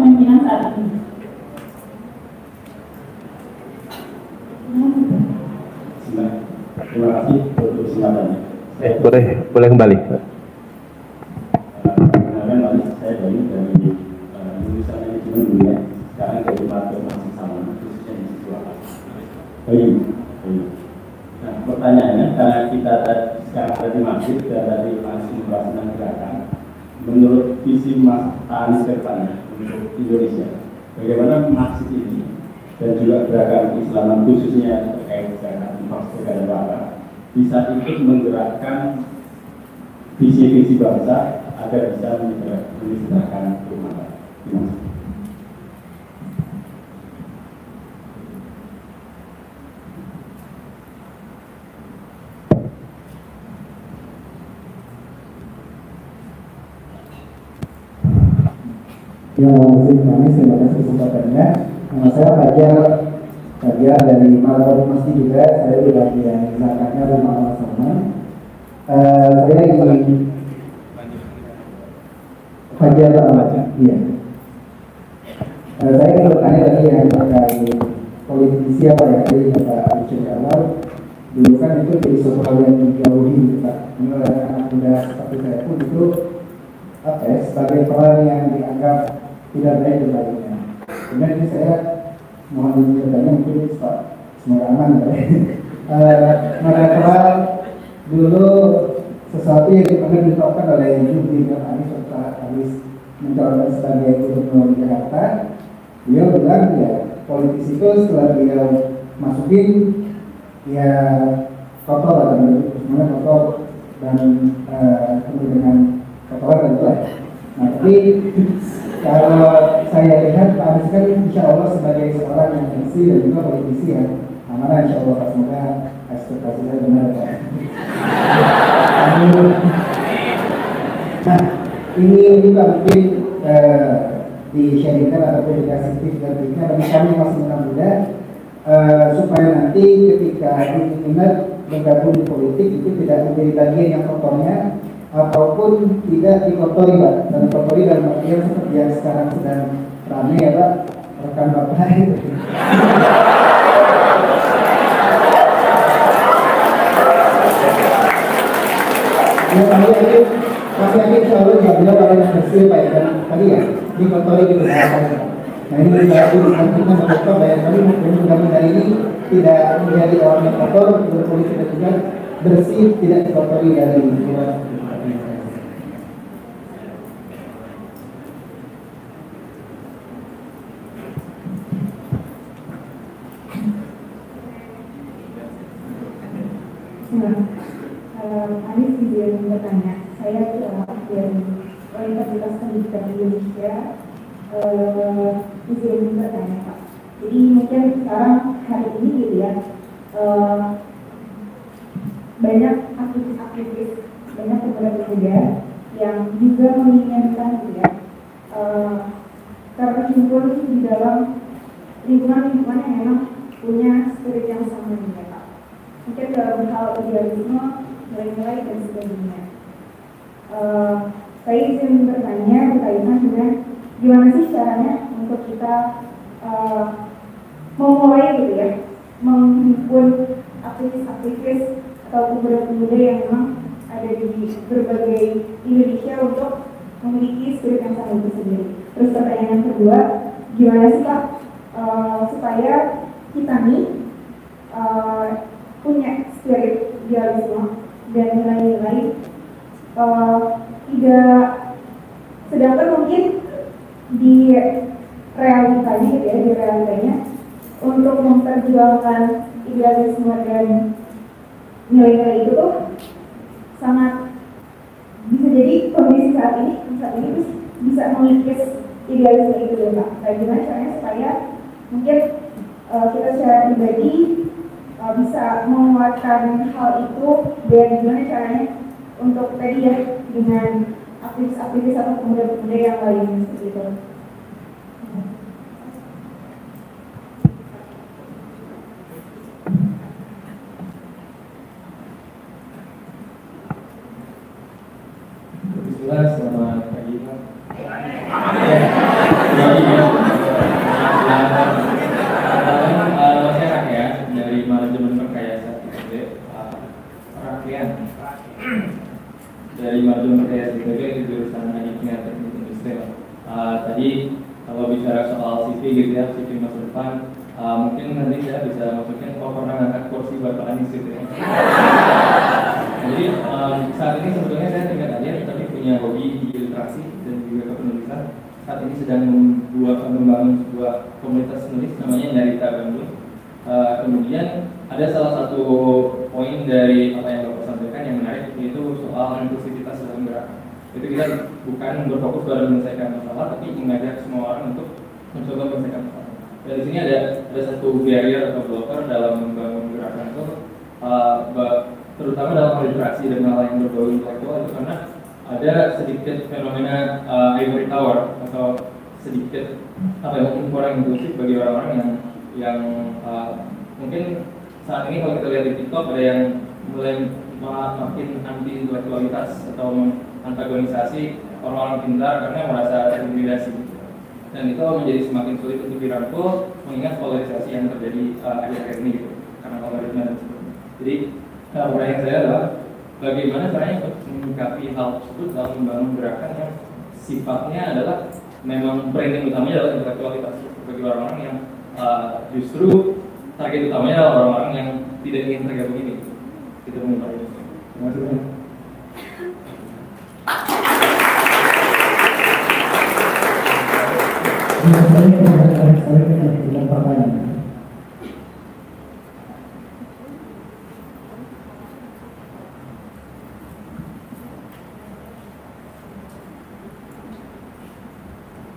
kepemimpinan saat ini. Terima kasih untuk kesempatannya. Boleh kembali. Kenalkan, saya dari jurusan manajemen dunia. Sekarang ke departemen masih sama, khususnya di Siswa. Baik. Nah, pertanyaannya, karena kita sekarang tadi masih dari masih membahas tentang gerakan, menurut visi Mas Anies ke depannya untuk Indonesia, bagaimana maksud ini dan juga gerakan Islaman khususnya terkait gerakan infrastruktur dan bangsa bisa ikut menggerakkan visi-visi bangsa agar bisa menyediakan perumahan. Terima kasih. Terima kasih kesempatannya. Nama saya Fajar dari Malabor Masjid juga. Saya juga di zakarnya Rumah Al-Sama. Saya ingin Fajar iya. Saya ingin bertanya tadi yang terkait politisi apa ya, jadi Pak Richard Awal dulu kan itu jadi suatu hal yang dijauhi Pak. Menurut anak muda seperti saya pun itu apa ya, sebagai peran yang dianggap tidak baik dan lainnya. Kemudian ini saya mohon bertanya mungkin Pak, semoga aman ya. Mereka dulu sesuatu yang pernah ditetapkan oleh Jubir Anies setelah Anies mencalonkan sebagai gubernur Jakarta. Beliau bilang ya politisi itu setelah beliau masukin ya kotor atau semuanya kotor dan penuh dengan kotoran gitu lah. Nah tapi kalau saya lihat Pak Anies kan insya Allah sebagai seorang yang bersih dan juga politisi ya amanah insya Allah. Semoga ekspektasi saya benar Pak. Nah ini juga mungkin di-sharingkan ataupun dikasih tips dan triknya bagi kami yang masih muda supaya nanti ketika ingat bergabung di politik itu tidak menjadi bagian yang kotornya ataupun tidak dikotori Pak. Dan kotori dalam artian seperti yang sekarang sedang ramai ya Pak, rekan Bapak itu. Ya kalau ini masih ada selalu nggak bilang kalau yang bersih Pak ya, dan tadi ya dikotori gitu. Nah ini berarti kita mencoba bayar kami mudah-mudahan ini tidak menjadi orang yang kotor berpolitik dan juga bersih, tidak dikotori dari luar. Anies izin bertanya, saya dari Universitas Pendidikan Indonesia izin bertanya Pak. Jadi mungkin sekarang hari ini gitu ya banyak aktivis-aktivis, banyak pemuda-pemuda yang juga menginginkan gitu ya terkumpul di dalam lingkungan-lingkungan yang memang punya spirit yang sama nih ya Pak. Mungkin dalam hal idealisme, nilai-nilai dan sebagainya. Saya izin bertanya berkaitan dengan gimana sih caranya untuk kita memulai gitu ya, menghimpun aktivis-aktivis atau pemuda-pemuda yang memang ada di berbagai Indonesia untuk memiliki spirit yang sama itu sendiri. Terus pertanyaan yang kedua, gimana sih Pak supaya kita nih punya spirit idealisme dan nilai-nilai tidak, sedangkan mungkin di realitanya gitu ya, di realitanya untuk memperjuangkan idealisme dan nilai-nilai itu tuh sangat bisa jadi kondisi saat ini bisa mengikis idealisme itu ya Pak. Bagaimana caranya supaya mungkin kita secara pribadi bisa menguatkan hal itu, dan gimana caranya untuk tadi ya dengan aktivis-aktivis atau pemuda-pemuda yang lain seperti itu. Bismillah, selamat pagi Pak. masyarakat ya, dari manajemen perkayaan rakyat, dari manajemen perkayaan itu jurusan teknik industrial. Tadi kalau bicara soal CV gitu ya, CV masa depan, mungkin nanti saya bisa masukin pernah ngangkat kursi Bapak Anies gitu ya. Jadi saat ini sebetulnya saya tingkat aja, tapi punya hobi di literasi dan juga kepenulisan. Saat ini sedang membangun sebuah komunitas penulis namanya Nyarita Bandung. Kemudian ada salah satu poin dari apa yang Bapak sampaikan yang menarik, yaitu soal inklusivitas dalam gerakan. Itu kita bukan berfokus pada menyelesaikan masalah, tapi mengajak semua orang untuk mencoba menyelesaikan masalah. Dan di sini ada satu barrier atau blocker dalam membangun gerakan itu, terutama dalam literasi dan hal yang berbau intelektual itu karena ada sedikit fenomena ivory tower atau sedikit mungkin kurang inklusif bagi orang-orang yang mungkin saat ini kalau kita lihat di TikTok ada yang mulai makin anti intelektualitas atau antagonisasi orang-orang pintar karena merasa terintimidasi, dan itu menjadi semakin sulit untuk dirangkul mengingat polarisasi yang terjadi akhir-akhir ini gitu, karena algoritma dan sebagainya. Jadi pertanyaan saya adalah bagaimana caranya untuk menyikapi hal tersebut dalam membangun gerakan yang sifatnya adalah memang branding utamanya adalah intelektualitas bagi orang-orang yang justru target utamanya adalah orang-orang yang tidak ingin tergabung ini. Itu mungkin Pak. Terima kasih.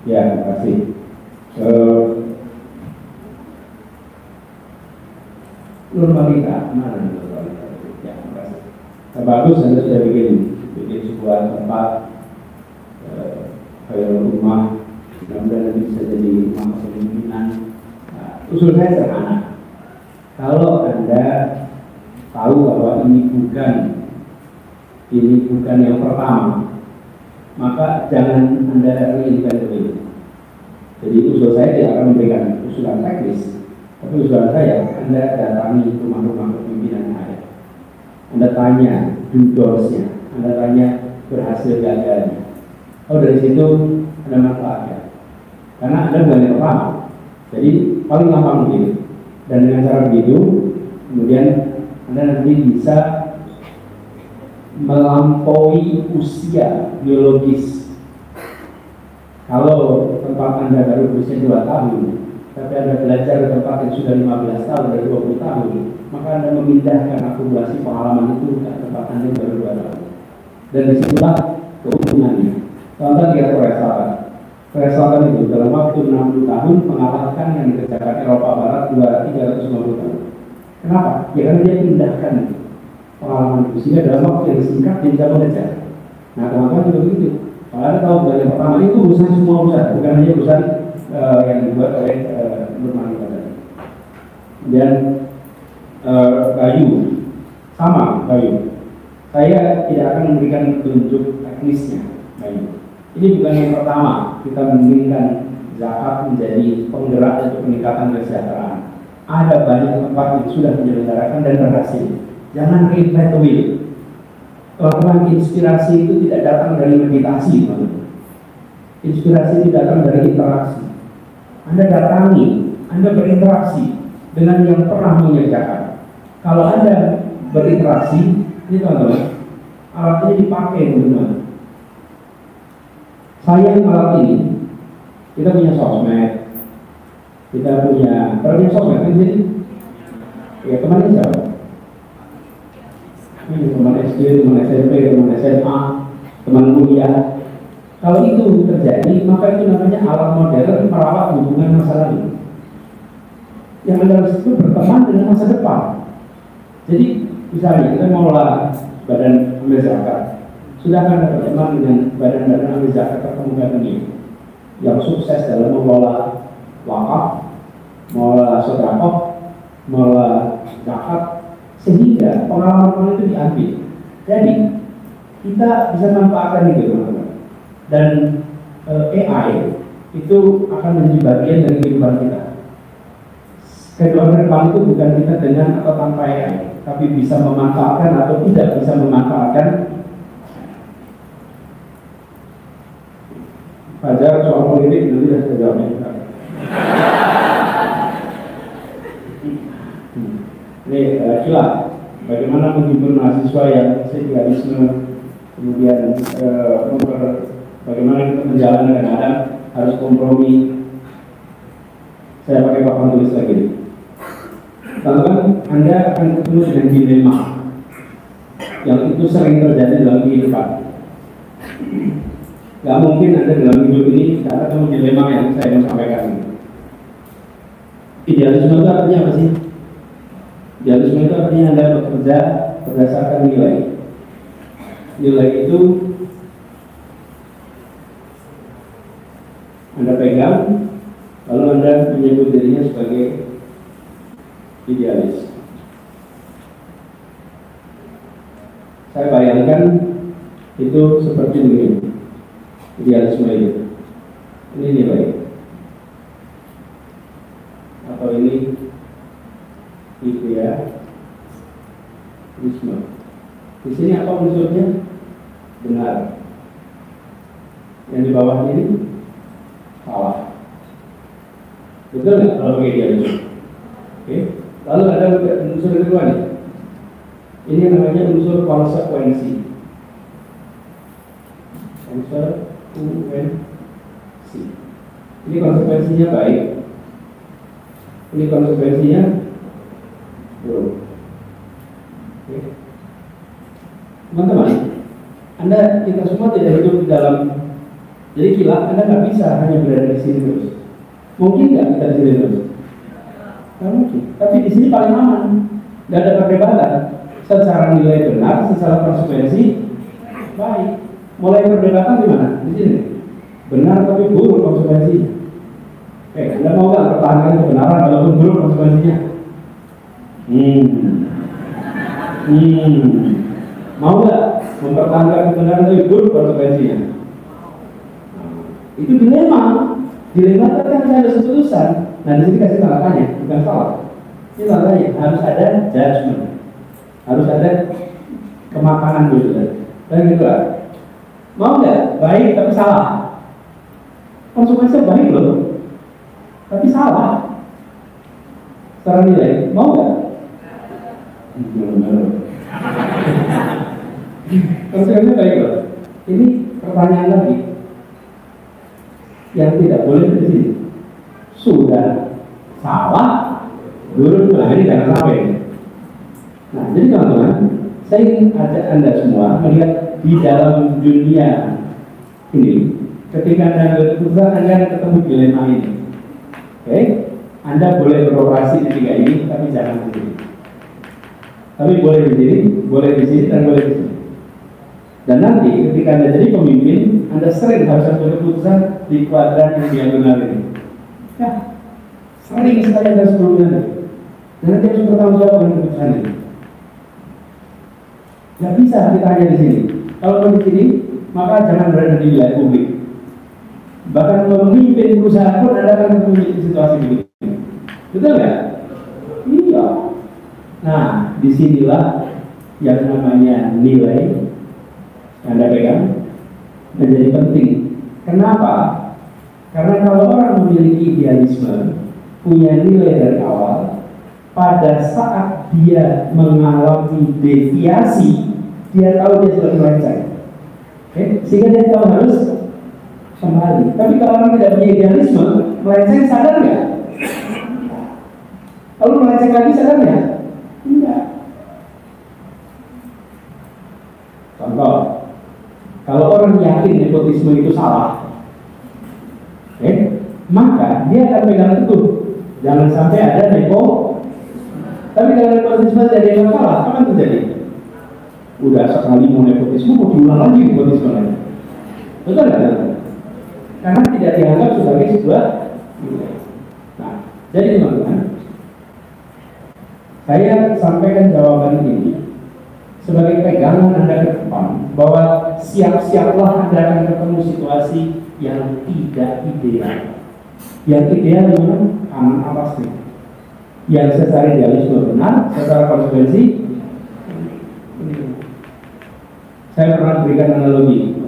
Ya, terima kasih. Normalita, mana normalita? Ya, terima kasih. Bagus, Anda sudah bikin sebuah tempat kayak rumah, mudah-mudahan nanti bisa jadi rumah kepemimpinan. Usul saya sederhana. Kalau Anda tahu bahwa ini bukan yang pertama, maka jangan Anda reinvent dulu. Jadi usul saya tidak akan memberikan usulan teknis, tapi usulan saya, Anda datangi rumah-rumah kepemimpinan yang ada. Anda tanya doors-nya, Anda tanya berhasil gagalnya. Oh, dari situ ada manfaatnya. Karena Anda bukan yang pertama. Jadi paling gampang begini. Dan dengan cara begitu, kemudian Anda nanti bisa melampaui usia biologis. Kalau tempat Anda baru berusia 2 tahun, tapi Anda belajar di tempat yang sudah 15 tahun dari 20 tahun, maka Anda memindahkan akumulasi pengalaman itu ke tempat Anda yang baru 2 tahun. Dan disitulah keuntungannya. Contoh dia Korea Selatan. Korea Selatan itu dalam waktu 60 tahun mengalahkan yang dikerjakan Eropa Barat 350 tahun. Kenapa? Ya karena dia pindahkan pengalaman itu sehingga dalam waktu yang singkat dia bisa mengejar. Nah, teman-teman juga begitu. Kalau Anda tahu yang pertama itu urusan semua urusan, bukan hanya urusan yang dibuat oleh Nurmani tadi. Dan Bayu, sama Bayu. Saya tidak akan memberikan petunjuk teknisnya, Bayu. Ini bukan yang pertama kita menginginkan zakat menjadi penggerak untuk peningkatan kesejahteraan. Ada banyak tempat yang sudah menyelenggarakan dan berhasil. Jangan reinvent the wheel. Lakukan inspirasi itu tidak datang dari meditasi, teman-teman. Inspirasi itu datang dari interaksi. Anda datangi, Anda berinteraksi dengan yang pernah mengerjakan. Kalau Anda berinteraksi, ini teman-teman, alatnya dipakai, teman-teman. Saya alat ini, kita punya sosmed, kita punya sosmed kan jadi, ya teman siapa? Ini teman SD, teman SMP, teman SMA, teman kuliah. Kalau itu terjadi, maka itu namanya alat modern merawat hubungan masa lalu. Yang Anda harus itu berteman dengan masa depan. Jadi, misalnya kita mengelola badan amil zakat, sudah akan berteman dengan badan-badan amil zakat terkemuka ini yang sukses dalam mengelola wakaf, mengelola sedekah, mengelola zakat, sehingga pengalaman itu diambil. Jadi kita bisa manfaatkan itu, teman-teman. Dan AI itu akan menjadi bagian dari kehidupan kita. Kehidupan ke depan itu bukan kita dengan atau tanpa AI, tapi bisa memanfaatkan atau tidak bisa memanfaatkan. Fajar soal politik nanti sudah saya jawabnya. Ini kilat, bagaimana menghibur mahasiswa yang sosialisme, kemudian bagaimana kita menjalankan kadang-kadang harus kompromi. Saya pakai papan tulis lagi. Teman-teman, Anda akan ketemu dengan dilema yang itu sering terjadi dalam kehidupan. Gak mungkin Anda dalam hidup ini tidak ketemu dilema yang saya mau sampaikan ini. Idealisme itu artinya apa sih? Idealisme itu artinya Anda bekerja berdasarkan nilai. Nilai itu Anda pegang, lalu Anda menyebut dirinya sebagai idealis. Saya bayangkan itu seperti ini. Idealisme itu, ini nilai, atau ini idealisme. Di sini apa unsurnya? Benar. Yang di bawah ini salah. Betul nggak kalau pakai idealisme? Oke. Lalu ada unsur kedua nih. Ini namanya unsur konsekuensi. Ini konsekuensinya baik, ini konsekuensinya buruk. Oke. Teman-teman, kita semua tidak hidup di dalam, jadi kilat Anda nggak bisa hanya berada di sini terus. Mungkin nggak kita di sini terus? Nggak mungkin. Tapi di sini paling aman, nggak ada perdebatan. Secara nilai benar, secara konsekuensi baik. Mulai perdebatan di mana? Di sini. Benar tapi buruk konsekuensinya. Oke, Anda mau nggak pertahankan kebenaran walaupun buruk konsekuensinya? Mau nggak mempertahankan kebenaran tapi buruk konsekuensinya? Itu dilema. Dilema itu kan ada keputusan. Nah di sini kasih tanda tanya, bukan salah. Ini tanda tanya. Harus ada judgment, harus ada kematangan dulu. Dan gitu lah. Mau nggak baik tapi salah? Konsekuensinya baik loh, tapi salah. Secara nilai, mau nggak? Konsekuensinya baik loh. Ini pertanyaan lagi yang tidak boleh di sini. Sudah salah, dulu ini jangan sampai. Nah, jadi teman-teman, saya ingin ajak Anda semua melihat di dalam dunia ini, ketika Anda berkeputusan, Anda akan ketemu dilema ini. Oke, Anda boleh beroperasi di tiga ini, tapi jangan di sini. Tapi boleh di sini, boleh di sini, dan boleh di sini. Dan nanti ketika Anda jadi pemimpin, Anda sering harus ambil keputusan di kuadran yang diagonal ini. Ya, sering sekali Anda sebelumnya. Dan nanti harus bertanggung jawab dengan keputusan ini. Nggak bisa kita hanya di sini. Kalau di sini, maka jangan berada di wilayah publik. Bahkan memimpin perusahaan pun Anda akan memiliki situasi begini. Betul nggak? Iya. Nah, disinilah yang namanya nilai Anda pegang menjadi penting. Kenapa? Karena kalau orang memiliki idealisme, punya nilai dari awal, pada saat dia mengalami deviasi, dia tahu dia sudah melenceng. Sehingga dia tahu harus kembali. Tapi kalau orang tidak punya idealisme, melenceng sadar nggak? Kalau melenceng lagi sadar nggak? Tidak. Contoh, kalau orang yakin nepotisme itu salah, maka dia akan pegang teguh. Jangan sampai ada nepo. Tapi kalau nepotisme jadi masalah, apa yang terjadi? Udah sekali mau nepotisme, mau diulang lagi nepotisme lagi. Betul nggak? Karena tidak dianggap sebagai sebuah nilai. Nah, jadi teman-teman, saya sampaikan jawaban ini sebagai pegangan Anda ke depan, bahwa siap-siaplah Anda akan ketemu situasi yang tidak ideal. Yang ideal gimana? Kanan atas nih. Yang secara idealisme benar, secara konsekuensi. Saya pernah berikan analogi.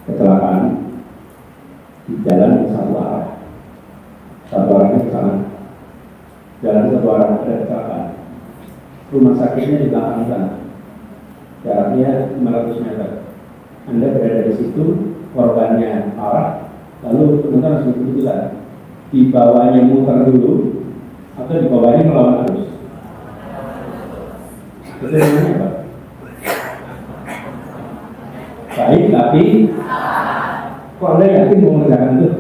Kecelakaan di jalan yang satu arahnya ke sana, jalan satu arah ada kecelakaan. Rumah sakitnya di belakang sana, jaraknya 500 meter. Anda berada di situ, korbannya arah, lalu teman-teman harus keputusan dibawanya muter dulu atau dibawanya melawan arus. Itu namanya apa? Baik, tapi kok Anda yakin mau mengerjakan itu?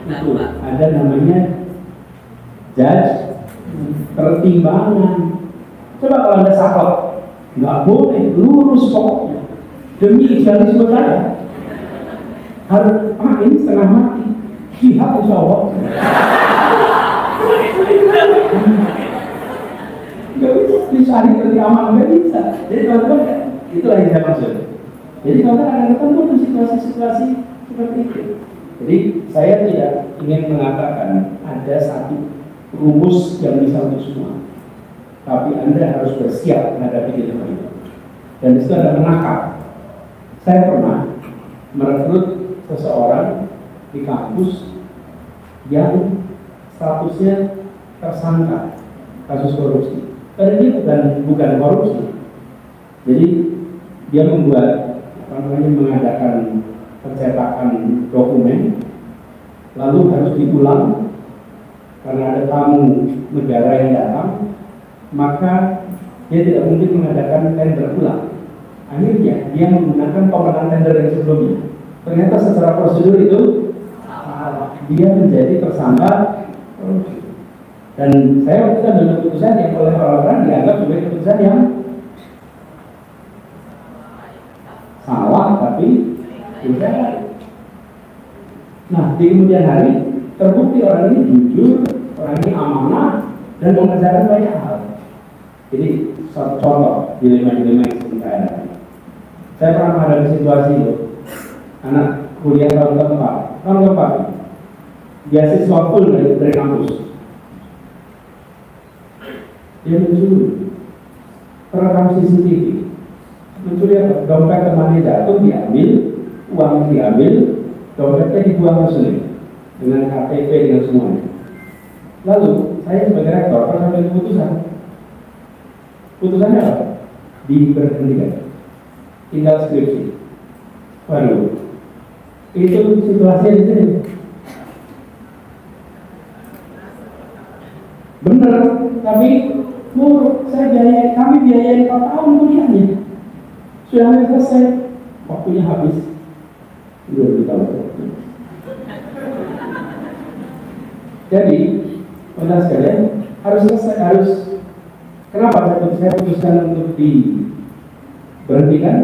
Itu ada namanya judge pertimbangan. Coba kalau Anda sakot, nggak boleh lurus pokoknya demi idealisme saya harus ini setengah mati jihad insya Allah. Nggak bisa dicari berarti aman, nggak bisa. Jadi teman-teman, itulah yang saya maksud. Jadi teman-teman akan ketemu di situasi-situasi seperti itu. Jadi saya tidak ingin mengatakan ada satu rumus yang bisa untuk semua, tapi Anda harus bersiap menghadapi itu. Dan itu ada menakar. Saya pernah merekrut seseorang di kampus yang statusnya tersangka kasus korupsi. Padahal dia bukan korupsi. Jadi dia membuat mengadakan pencetakan dokumen, lalu harus diulang karena ada tamu negara yang datang, maka dia tidak mungkin mengadakan tender ulang. Akhirnya dia menggunakan pemenang tender yang sebelumnya. Ternyata secara prosedur itu dia menjadi tersangka korupsi. Dan saya waktu itu ambil keputusan yang oleh orang-orang dianggap sebagai keputusan yang salah tapi tidak. Nah, di kemudian hari terbukti orang ini jujur, orang ini amanah dan mengerjakan banyak hal. Jadi satu contoh dilema-dilema yang sering saya hadapi. Saya pernah menghadapi situasi itu, anak kuliah tahun keempat, beasiswa full dari kampus. Dia mencuri, terekam CCTV, mencuri apa? Dompet temannya jatuh diambil, uang diambil, dompetnya dibuang ke sungai dengan KTP dengan semuanya. Lalu saya sebagai rektor pernah ambil keputusan. Putusannya apa? Diberhentikan. Tinggal skripsi. Waduh, itu situasinya di sini. Bener, tapi kami biayai 4 tahun kuliahnya. Sudah selesai, waktunya habis. 2 tahun. Jadi, teman sekalian harus selesai, kenapa saya putuskan untuk diberhentikan?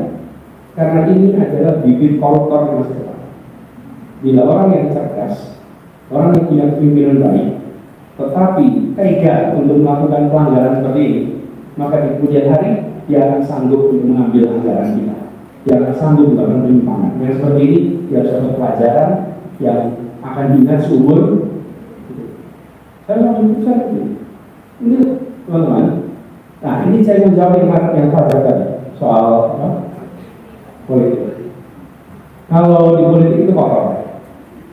Karena ini adalah bibit koruptor masa depan. Bila orang yang cerdas, orang yang punya kepemimpinan baik, tetapi tega untuk melakukan pelanggaran seperti ini, maka di kemudian hari dia akan sanggup untuk mengambil anggaran kita. Dia akan sanggup melakukan penyimpangan. Yang seperti ini dia harus dapat pelajaran yang akan diingat seumur. Saya mau putuskan itu. Ini teman-teman. Nah, ini saya menjawab yang pada tadi soal politik. Kalau di politik itu kotor,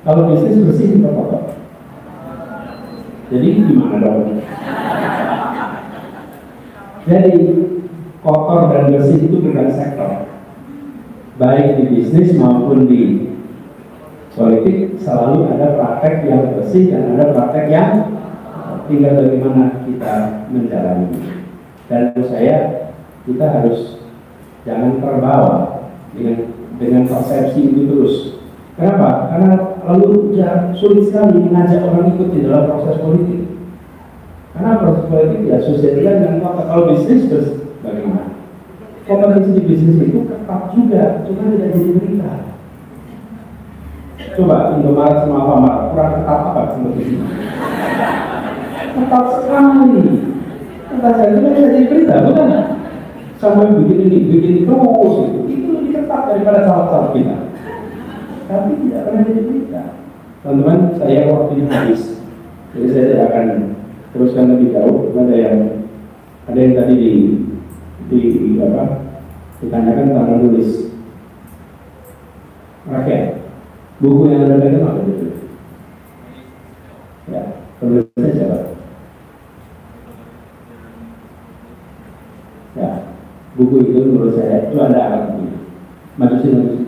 kalau bisnis bersih itu kotor. Jadi gimana dong? Jadi kotor dan bersih itu berbagai sektor, baik di bisnis maupun di politik selalu ada praktek yang bersih dan ada praktek yang tinggal bagaimana kita menjalani. Dan menurut saya kita harus jangan terbawa dengan persepsi itu terus. Kenapa? Karena lalu sulit sekali mengajak orang ikut di dalam proses politik. Karena proses politik ya sosial dan kalau bisnis bagaimana? Kompetensi di bisnis itu ketat juga, cuma tidak jadi berita. Coba Indomaret sama Alfamart kurang ketat apa seperti ini? Ketat sekali. Kata saya itu bisa jadi berita, bukan? Sampai begini terus itu lebih ketat daripada calon-calon kita. Tapi tidak pernah jadi berita. Teman-teman, saya waktunya habis, jadi saya tidak akan teruskan lebih jauh. Ada yang tadi ditanyakan tentang menulis. Rakyat, buku yang ada pegang apa itu? Ya, penulisnya siapa? Ya, buku itu menurut saya itu ada alat bukti. Maju.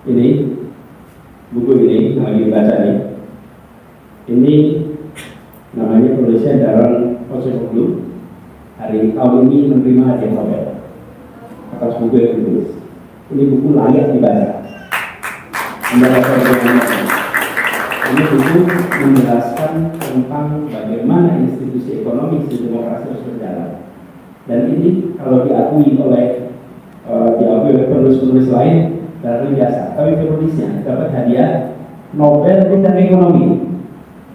Ini buku ini yang lagi baca nih. Ini namanya penulisnya Darren Acemoglu. Hari tahun ini menerima hadiah Nobel atas buku yang ditulis. Ini buku layak dibaca. Ini buku menjelaskan tentang bagaimana institusi ekonomi di demokrasi harus berjalan. Dan ini kalau diakui oleh penulis-penulis lain dari biasa, tapi penulisnya dapat hadiah Nobel bidang ekonomi.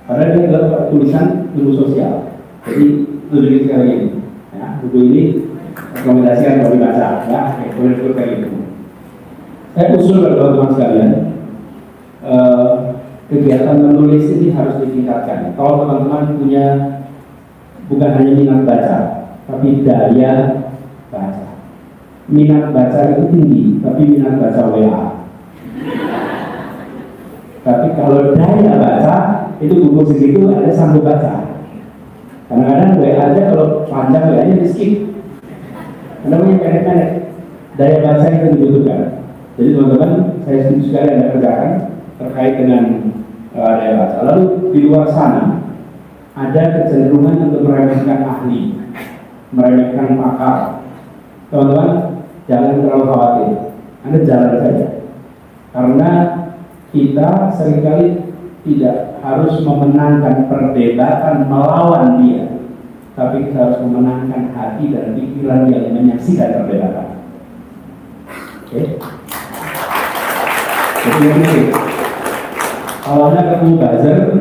Padahal dia adalah tulisan ilmu sosial. Jadi tulis sekali ini. Ya, buku ini rekomendasikan kalau dibaca. Ya, boleh kayak gitu. Saya usul kepada teman-teman sekalian, kegiatan menulis ini harus ditingkatkan. Kalau teman-teman punya bukan hanya minat baca, tapi daya baca. Minat baca itu tinggi, tapi minat baca WA. Tapi kalau daya baca, itu buku segitu ada sanggup baca. Kadang-kadang WA aja kalau panjang WA-nya di skip. Kadang-kadang pendek-pendek. Daya baca itu dibutuhkan. Jadi teman-teman, saya setuju sekali Anda kerjakan terkait dengan daya baca. Lalu di luar sana ada kecenderungan untuk meremehkan ahli, meremehkan pakar. Teman-teman, jangan terlalu khawatir. Anda jalan saja. Karena kita seringkali tidak harus memenangkan perdebatan melawan dia, tapi kita harus memenangkan hati dan pikiran yang menyaksikan perdebatan. Oke? Jadi ini, kalau Anda ketemu buzzer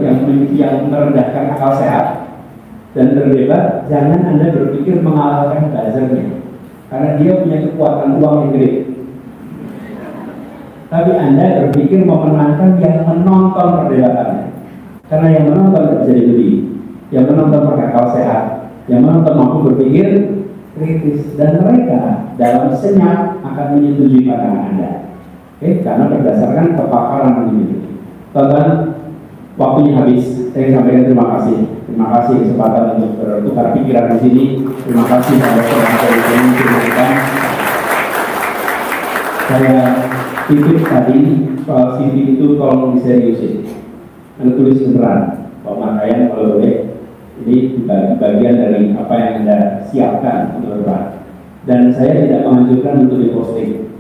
yang merendahkan akal sehat dan berdebat, jangan Anda berpikir mengalahkan buzzernya, karena dia punya kekuatan uang yang gede. Tapi Anda berpikir memenangkan yang menonton perdebatannya, karena yang menonton tidak bisa dibeli, yang menonton pakai akal sehat, yang menonton mampu berpikir kritis, dan mereka dalam senyap akan menyetujui pandangan Anda. Oke, karena berdasarkan kepakaran yang dimiliki. Teman-teman, waktunya habis. Saya sampaikan terima kasih kesempatan untuk bertukar pikiran di sini. Terima kasih pada saudara-saudara di sini. Saya titip tadi soal CV itu tolong diseriusin. Anda tulis beneran, Pak Makayan kalau boleh. Ini bagian dari apa yang Anda siapkan untuk Pak. Dan saya tidak menganjurkan untuk diposting.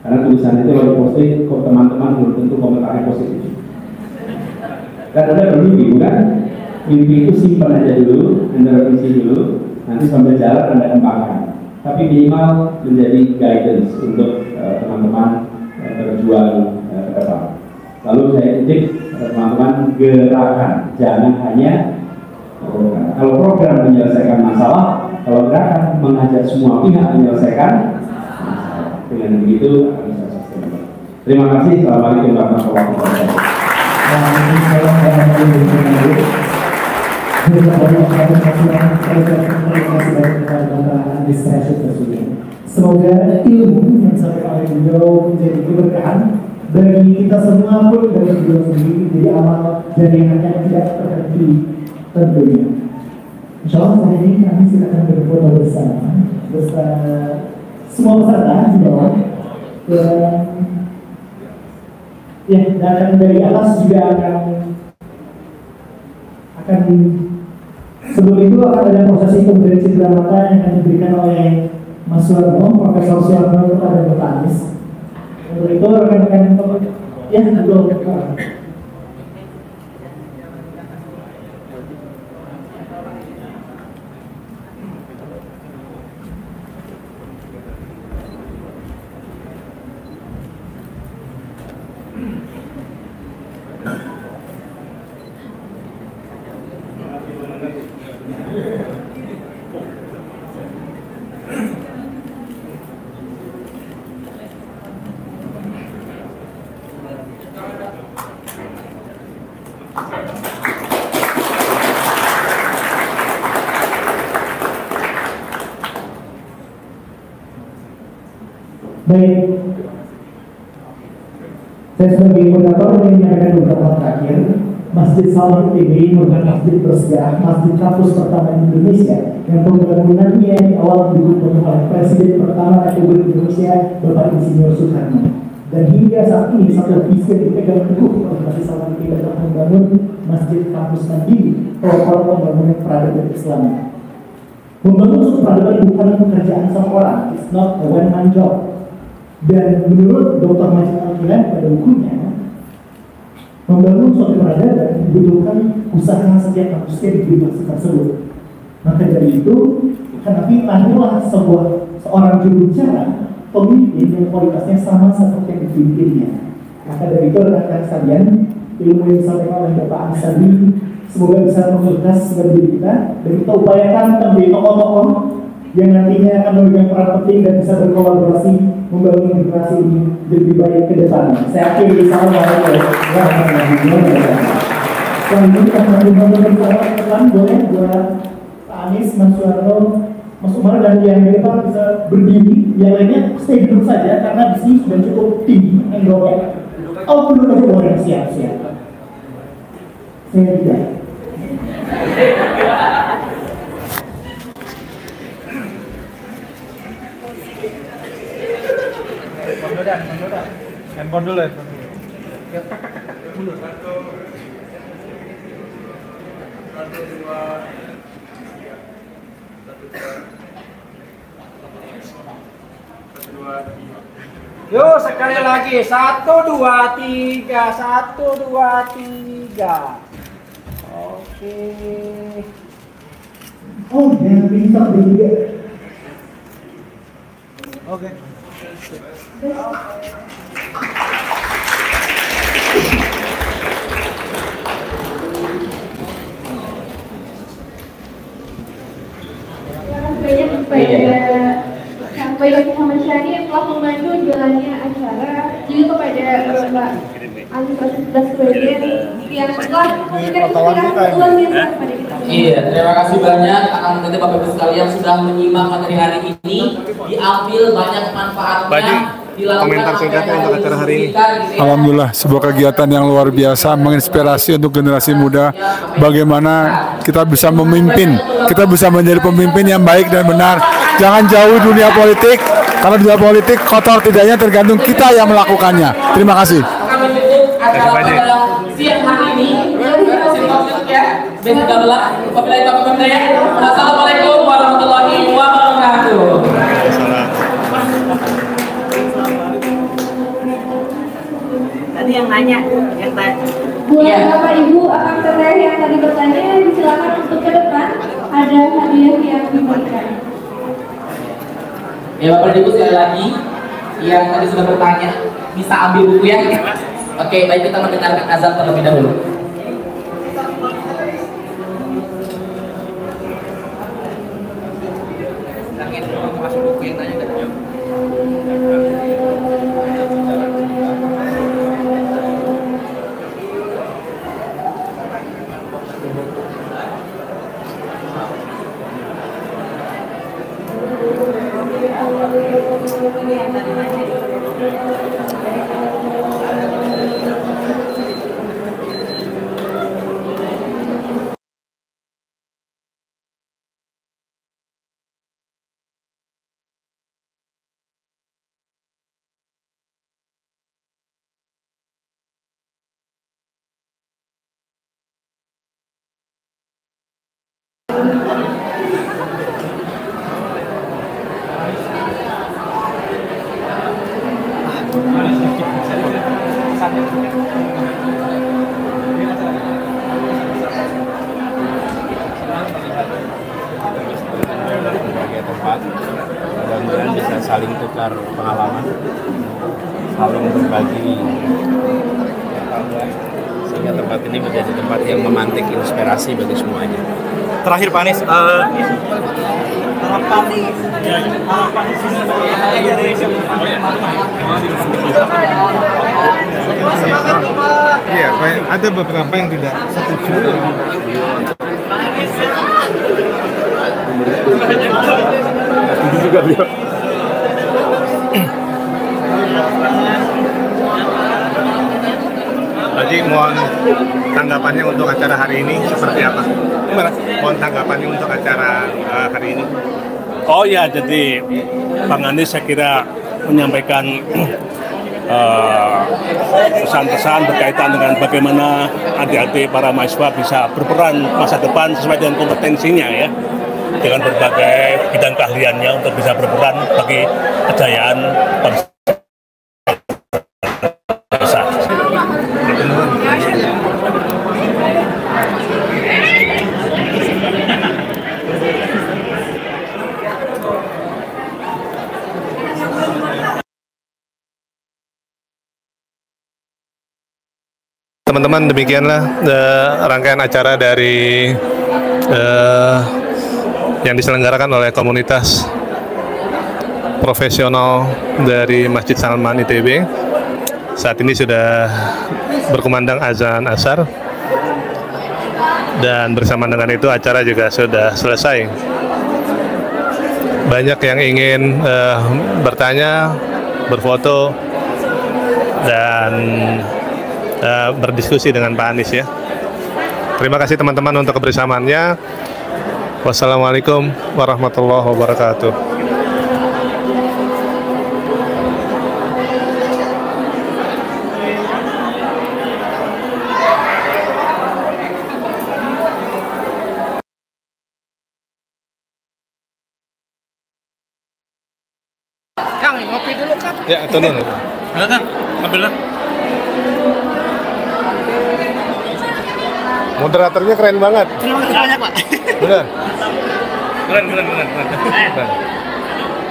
Karena tulisan itu kalau diposting, kok teman-teman belum tentu komentarnya positif. Kan Anda bermimpi, bukan? Mimpi itu simpan aja dulu, Anda revisi dulu, nanti sambil jalan Anda kembangkan. Tapi minimal menjadi guidance untuk teman-teman berjuang ke depan. Lalu saya titip teman-teman gerakan, jangan hanya program. Kalau program menyelesaikan masalah, kalau gerakan mengajak semua pihak menyelesaikan masalah. Dengan begitu akan bisa sustainable. Terima kasih. Assalamualaikum warahmatullahi wabarakatuh. Semoga ilmu yang disampaikan oleh beliau menjadi keberkahan bagi kita semua pun dari beliau sendiri, jadi amal jaringannya tidak terhenti tentunya. Insya Allah hari ini kami silakan berfoto bersama semua peserta di bawah. Dan dari atas juga akan sebelum itu akan ada prosesi pemberian cindera mata yang akan diberikan oleh Mas Suwarno, Profesor Suwarno kepada Bapak Anies. Untuk itu rekan-rekan ya betul. Baik, saya sebagai moderator ingin menyampaikan beberapa terakhir. Masjid Salman TV merupakan masjid bersejarah, masjid kampus pertama di Indonesia yang pembangunannya di awal didukung oleh Presiden pertama Republik Indonesia Bapak Insinyur Soekarno. Dan hingga saat ini satu visi yang dipegang teguh oleh Masjid Salman TV untuk membangun masjid kampus mandiri protokol pembangunan peradaban Islam. Membangun suatu peradaban bukan pekerjaan seorang, it's not a one man job. Dan menurut Dr. Majid Al-Kilan pada bukunya, membangun suatu peradaban dibutuhkan usaha setiap manusia di bidang tersebut. Maka dari itu, kenapa lahirlah seorang juru bicara, pemimpin yang kualitasnya sama seperti yang dipimpinnya. Maka dari itu, rekan-rekan sekalian, ilmu yang disampaikan oleh Bapak Anis tadi semoga bisa memperluas bagi kita, dan kita upayakan menjadi tokoh-tokoh yang nantinya akan memegang peran penting dan bisa berkolaborasi membangun generasi ini lebih baik ke depan. Saya akhiri Assalamualaikum warahmatullahi wabarakatuh. Selanjutnya kita akan membangun pelan boleh buat Pak Anies, Mas Suwarno, Mas Umar dan yang di depan bisa berdiri, yang lainnya stay duduk saja karena di sini sudah cukup tinggi angle-nya. Oh, duduk aja boleh, siap-siap. Saya tidak. Handphone dulu ya. Yuk sekali lagi 1, 2, 3 1, 2, 3. Oke. Oh, yang pintar juga. Oke. Banyak kepada Bapak Muhammad Syahri yang telah memandu jalannya acara, juga kepada Bapak Anies Baswedan yang telah memberikan inspirasi luar biasa kepada kita. Iya, terima kasih banyak akan-akan Bapak Ibu sekalian sudah menyimak materi hari ini, diambil banyak manfaatnya. Komentar singkatnya untuk acara hari ini. Alhamdulillah, sebuah kegiatan yang luar biasa menginspirasi untuk generasi muda bagaimana kita bisa memimpin, kita bisa menjadi pemimpin yang baik dan benar. Jangan jauh dunia politik, karena dunia politik kotor tidaknya tergantung kita yang melakukannya. Terima kasih. Kami tutup acara pada siang hari ini. Assalamualaikum warahmatullahi wabarakatuh. Tadi yang nanya, yang tanya. Buat Bapak Ibu akan teteh yang tadi bertanya, disilakan untuk ke depan, ada hadiah yang diberikan. Ya Bapak Ibu sekali lagi yang tadi sudah bertanya bisa ambil buku ya. Oke, baik, kita mendengarkan azan terlebih dahulu. Masuk buku yang tanya kan? Berbagai tempat, mudah-mudahan bisa saling tukar pengalaman, saling berbagi, sehingga tempat ini menjadi tempat yang memantik inspirasi bagi semuanya. Terakhir Pak Anies, Iya, ada beberapa yang tidak setuju. Setuju juga beliau. Jadi mohon tanggapannya untuk acara hari ini seperti apa? Gimana? Mohon tanggapannya untuk acara hari ini. Oh ya, jadi Bang Anies saya kira menyampaikan pesan-pesan berkaitan dengan bagaimana adik-adik para mahasiswa bisa berperan masa depan sesuai dengan kompetensinya ya, dengan berbagai bidang keahliannya untuk bisa berperan bagi kejayaan bangsa. Teman-teman, demikianlah rangkaian acara dari yang diselenggarakan oleh komunitas profesional dari Masjid Salman ITB. Saat ini sudah berkumandang azan asar dan bersama dengan itu acara juga sudah selesai. Banyak yang ingin bertanya, berfoto, dan berdiskusi dengan Pak Anies ya. Terima kasih teman-teman untuk kebersamaannya. Wassalamualaikum warahmatullahi wabarakatuh. Kang, ngopi dulu Kang. Ya, turun. Halo Kang, ambil lah. Moderatornya keren banget. Terima kasih banyak Pak. Benar. Keren.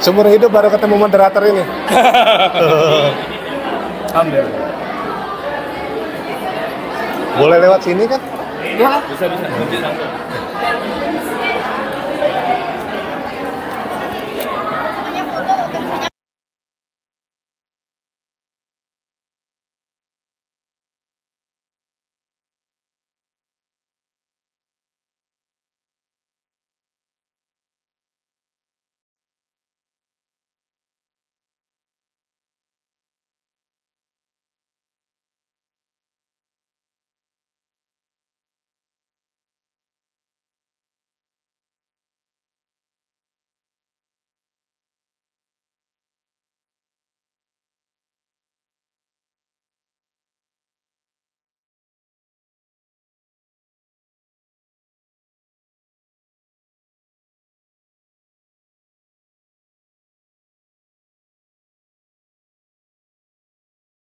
Seumur hidup baru ketemu moderator ini. Alhamdulillah. Boleh lewat sini kan? Bisa.